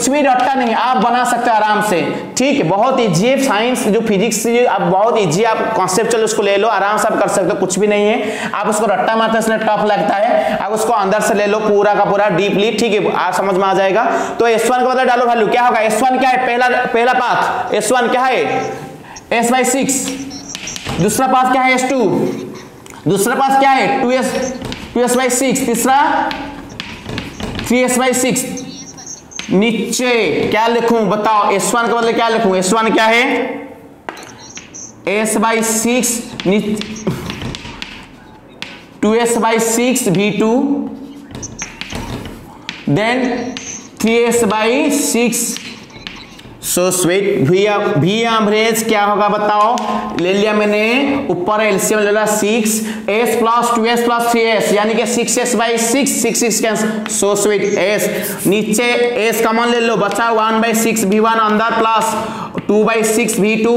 भी रट्टा नहीं, आप बना सकते हैं आराम से, ठीक है। बहुत इजी है साइंस जो फिजिक्स आप बहुत इजी, आप कॉन्सेप्चुअल उसको ले लो आराम से आप कर सकते हो, कुछ भी नहीं है। आप उसको रट्टा मारते इसलिए टफ लगता है, आप उसको अंदर से ले लो पूरा का पूरा डीपली, ठीक है, आप समझ में आ जाएगा। तो S1 का मतलब डालो वैल्यू क्या होगा, S1 क्या है, पहला पाथ S1 क्या है S/6, दूसरा पाथ क्या है S2, दूसरा पाथ क्या है 2S/6, तीसरा 3S/6। नीचे क्या लिखूं बताओ, S1 का मतलब क्या लिखूं, S1 क्या है S/6 2S/6 V2 then 3S/6। So sweet V average क्या होगा बताओ, ले लिया मैंने ऊपर एलसीएम ले लिया 6S plus 2S plus 3S यानी कि 6S/6 6 cancel, so sweet S नीचे S कॉमन ले लो बचा 1/6 V1 अंदर प्लस 2/6 V2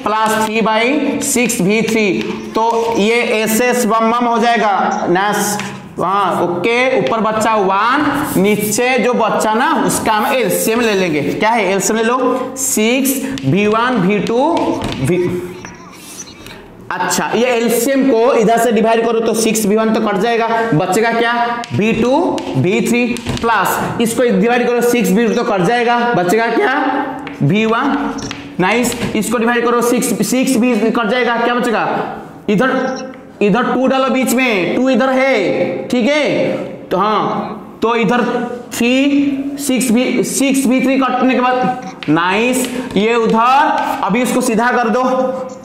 प्लस 3/6 V3, तो ये SS बम हो जाएगा ना, हाँ ओके। ऊपर बच्चा 1, नीचे जो बच्चा ना उसका हम एलसीएम ले लेंगे, क्या है एलसीएम ले लो 6V1 V2 अच्छा ये एलसीएम को इधर से डिवाइड करो तो 6V1 तो कट जाएगा, बचेगा क्या V2 V3 प्लस इसको डिवाइड करो 6V2 तो कट जाएगा, बचेगा क्या V1 नाइस, इसको डिवाइड करो 6 भी कट जाएगा, क्या बचेगा इधर 2 डालो बीच में, 2 इधर है, ठीक है। तो हाँ तो इधर 6 V3 कटने के बाद नाइस, ये उधर अभी उसको सीधा कर दो,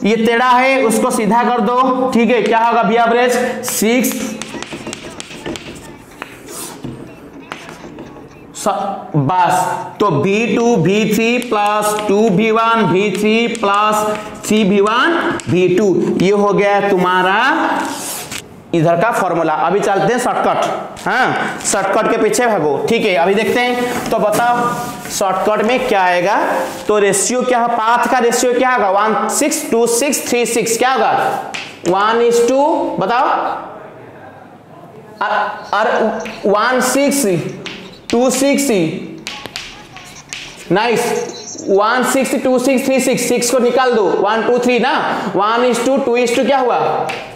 ये टेढ़ा है उसको सीधा कर दो, ठीक है। क्या होगा V एवरेज 6 बस, तो V2 V3 plus 2V1 V3 plus 3V1 V2, ये हो गया तुम्हारा इधर का फॉर्मूला। अभी चलते हैं शॉर्टकट, हाँ शॉर्टकट के पीछे भागो, ठीक है। अभी देखते हैं तो बताओ शॉर्टकट में क्या आएगा, तो रेशियो क्या है, पाथ का रेशियो क्या होगा 1:6:2:6:3:6 क्या होगा 1:2 बताओ और 1:6:2:6 नाइस 1:6:2:6:3:6 6 को निकाल दो 1 2 3 ना 1:2 क्या हुआ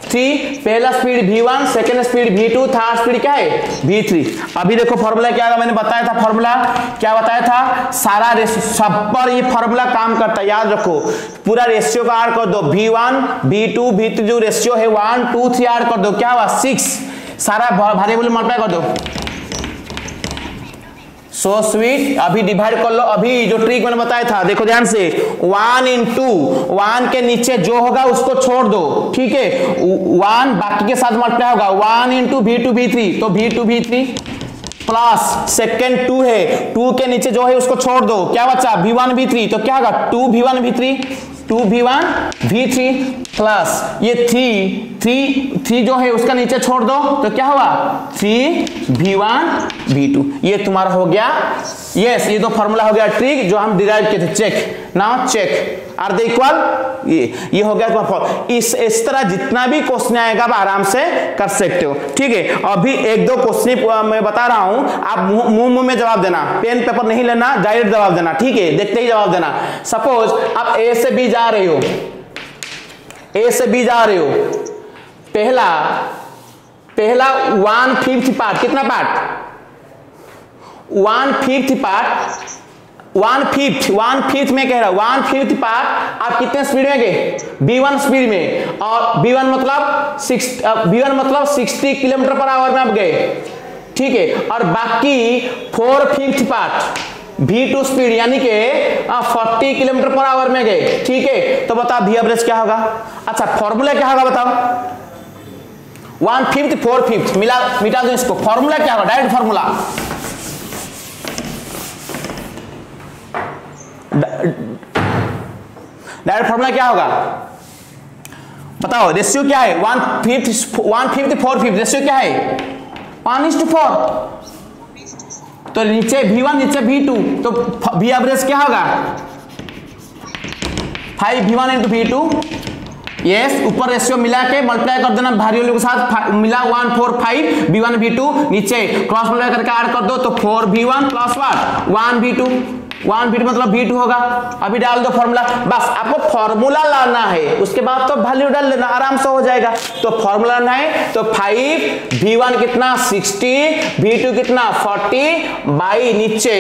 3, पहला speed V1 second speed V2 third speed क्या है V3। अभी देखो फॉर्मूला क्या है, मैंने बताया था फॉर्मूला क्या बताया था, सारा रेशियो सब पर ये फॉर्मूला काम करता है, याद रखो पूरा रेशियो का ऐड कर दो V1 V2 V3 जो रेशियो है 1 2 3 ऐड कर दो क्या हुआ 6, सारा वेरिएबल मल्टीप्लाई कर दो, सो स्वीट। अभी डिवाइड कर लो, अभी जो ट्रिक मैंने बताया था देखो ध्यान से 1 into 1 के नीचे जो होगा उसको छोड़ दो, ठीक है 1 बाकी के साथ मल्टीप्लाई होगा 1 into V2 V3 तो V2 V3 प्लस सेकंड 2 है 2 के नीचे जो है उसको छोड़ दो क्या बचा V1 V3 तो क्या होगा 2V1 V3 2V1 V3 plus ये 3 जो है उसका नीचे छोड़ दो तो क्या हुआ 3V1 V2, ये तुम्हारा हो गया यस, ये तो फॉर्मूला हो गया ट्रिक जो हम डिराइव किए थे। Check now check are the equal, ये हो गया तुम्हारा। इस तरह जितना भी क्वेश्चन आएगा आप आराम से कर सकते हो, ठीक है। अभी एक दो क्वेश्चन मैं बता रहा हूं, आप मुंह में जवाब देना, पेन पेपर नहीं लेना, डायरेक्ट जवाब देना, ठीक है देखते ही जवाब देना। सपोज आप ए से बी जा रहे हो, ए से बी जा रहे हो, पहला 1/5 पार्ट, कितना पार्ट 1/5 पार्ट 1/5 में कह रहा 1/5 पार्ट आप कितने स्पीड में गए B1 स्पीड में, और B1 मतलब 60 किलोमीटर पर आवर में आप गए, ठीक है। और बाकी 4/5 पार्ट V2 स्पीड यानी कि 40 किलोमीटर पर आवर में गए, ठीक है। तो बताओ V एवरेज क्या होगा। अच्छा फॉर्मूला क्या होगा बताओ 1/5 4/5 मिटा दो इसको। फॉर्मूला क्या होगा, डायरेक्ट फॉर्मूला, क्या होगा बताओ, रेशियो क्या है, 1/5 4/5, रेशियो क्या है 1:4। तो नीचे V1 नीचे V2, तो V एवरेज क्या होगा 5V1 × V2। यस, ऊपर रेशियो मिला के मल्टीप्लाई कर देना भारी वाले के साथ, मिला 1 4 5 V1 V2, नीचे क्रॉस मल्टीप्लाई करके ऐड कर दो तो 4V1 प्लस 1 V2, 1 V2 मतलब V2 होगा। अभी डाल दो फॉर्मूला, बस आपको फॉर्मूला लाना है, उसके बाद तो वैल्यू डाल लेना, आराम से हो जाएगा। तो फॉर्मूला लाना है तो 5V1 कितना 60, V2 कितना 40 बाई नीचे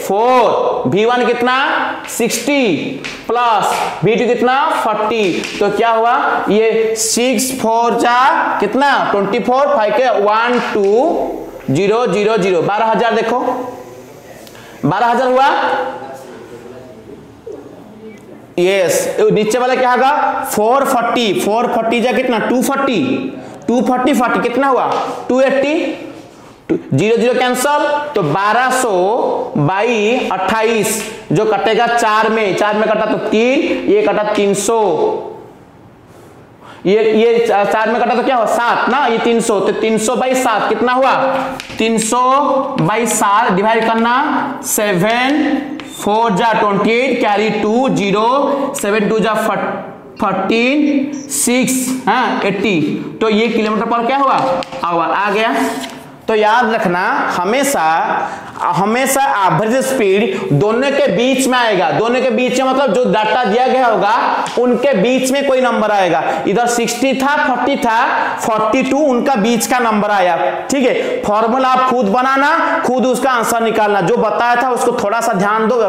4, V1 कितना 60 प्लस V2 कितना 40, तो क्या हुआ ये 6 4 जा कितना 24, 5 के 1 2 0 0 0, 12,000 देखो 12,000 हुआ। यस, नीचे वाला क्या होगा 440 जा कितना 240 40 कितना हुआ 280, 0 0 कैंसल, तो 1200 बाई 28 जो कटेगा 4 में कटा तो 3, ये कटा 300, ये 4 में कटा तो क्या हुआ 7 ना, ये 300, तो 300 बाई 7 कितना हुआ 300 बाई 7 डिवाइड करना 7 4 जा 28 कैरी 2 0 7 2 जा 14 6 80, तो ये किलोमीटर पर क्या हुआ आवर आ गया। तो याद रखना हमेशा एवरेज स्पीड दोनों के बीच में आएगा, दोनों के बीच में मतलब जो डाटा दिया गया होगा उनके बीच में कोई नंबर आएगा, इधर 60 था 40 था 42 उनका बीच का नंबर आया, ठीक है। फॉर्मूला आप खुद बनाना, खुद उसका आंसर निकालना, जो बताया था उसको थोड़ा सा ध्यान दो।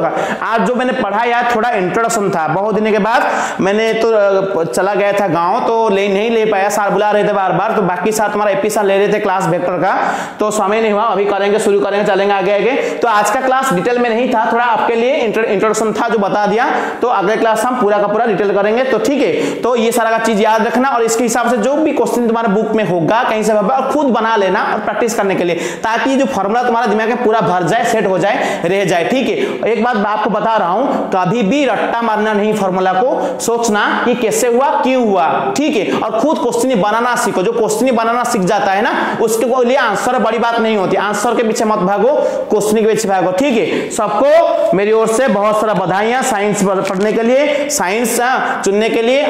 आज जो मैंने पढ़ाया थोड़ा इंट्रोडक्शन था, बहुत दिन के बाद मैंने तो चला गया था गाँव, तो नहीं ले पाया, सर बुला रहे थे बार बार, तो बाकी साथ हमारा एपी सर ले रहे थे क्लास वेक्टर का, तो समय नहीं हुआ, अभी करेंगे, शुरू करेंगे, चलेंगे आगे। तो आज का क्लास डिटेल में नहीं था, थोड़ा आपके लिए इंट्रोडक्शन था जो बता दिया, तो अगले क्लास हम पूरा का पूरा डिटेल करेंगे, तो ठीक है। तो ये सारा का चीज याद रखना और इसके हिसाब से जो भी क्वेश्चन तुम्हारे बुक में होगा कहीं से और खुद बना लेना और प्रैक्टिस करने के लिए, ताकि जो फॉर्मूला तुम्हारा दिमाग में पूरा भर जाए, सेट हो जाए, रह जाए, ठीक है। एक बात आपको बता रहा हूं, कभी भी रट्टा मारना नहीं, फॉर्मूला को सोचना कि कैसे हुआ क्यों हुआ, ठीक है, और खुद क्वेश्चन बनाना सीखो। जो क्वेश्चन बनाना सीख जाता है ना, उसके लिए आंसर बड़ी बात नहीं होती, आंसर के पीछे मत भागो, क्वेश्चन के पीछे भागो, ठीक है। सबको मेरी ओर से बहुत सारा बधाइयां साइंस पढ़ने के लिए, साइंस चुनने के लिए।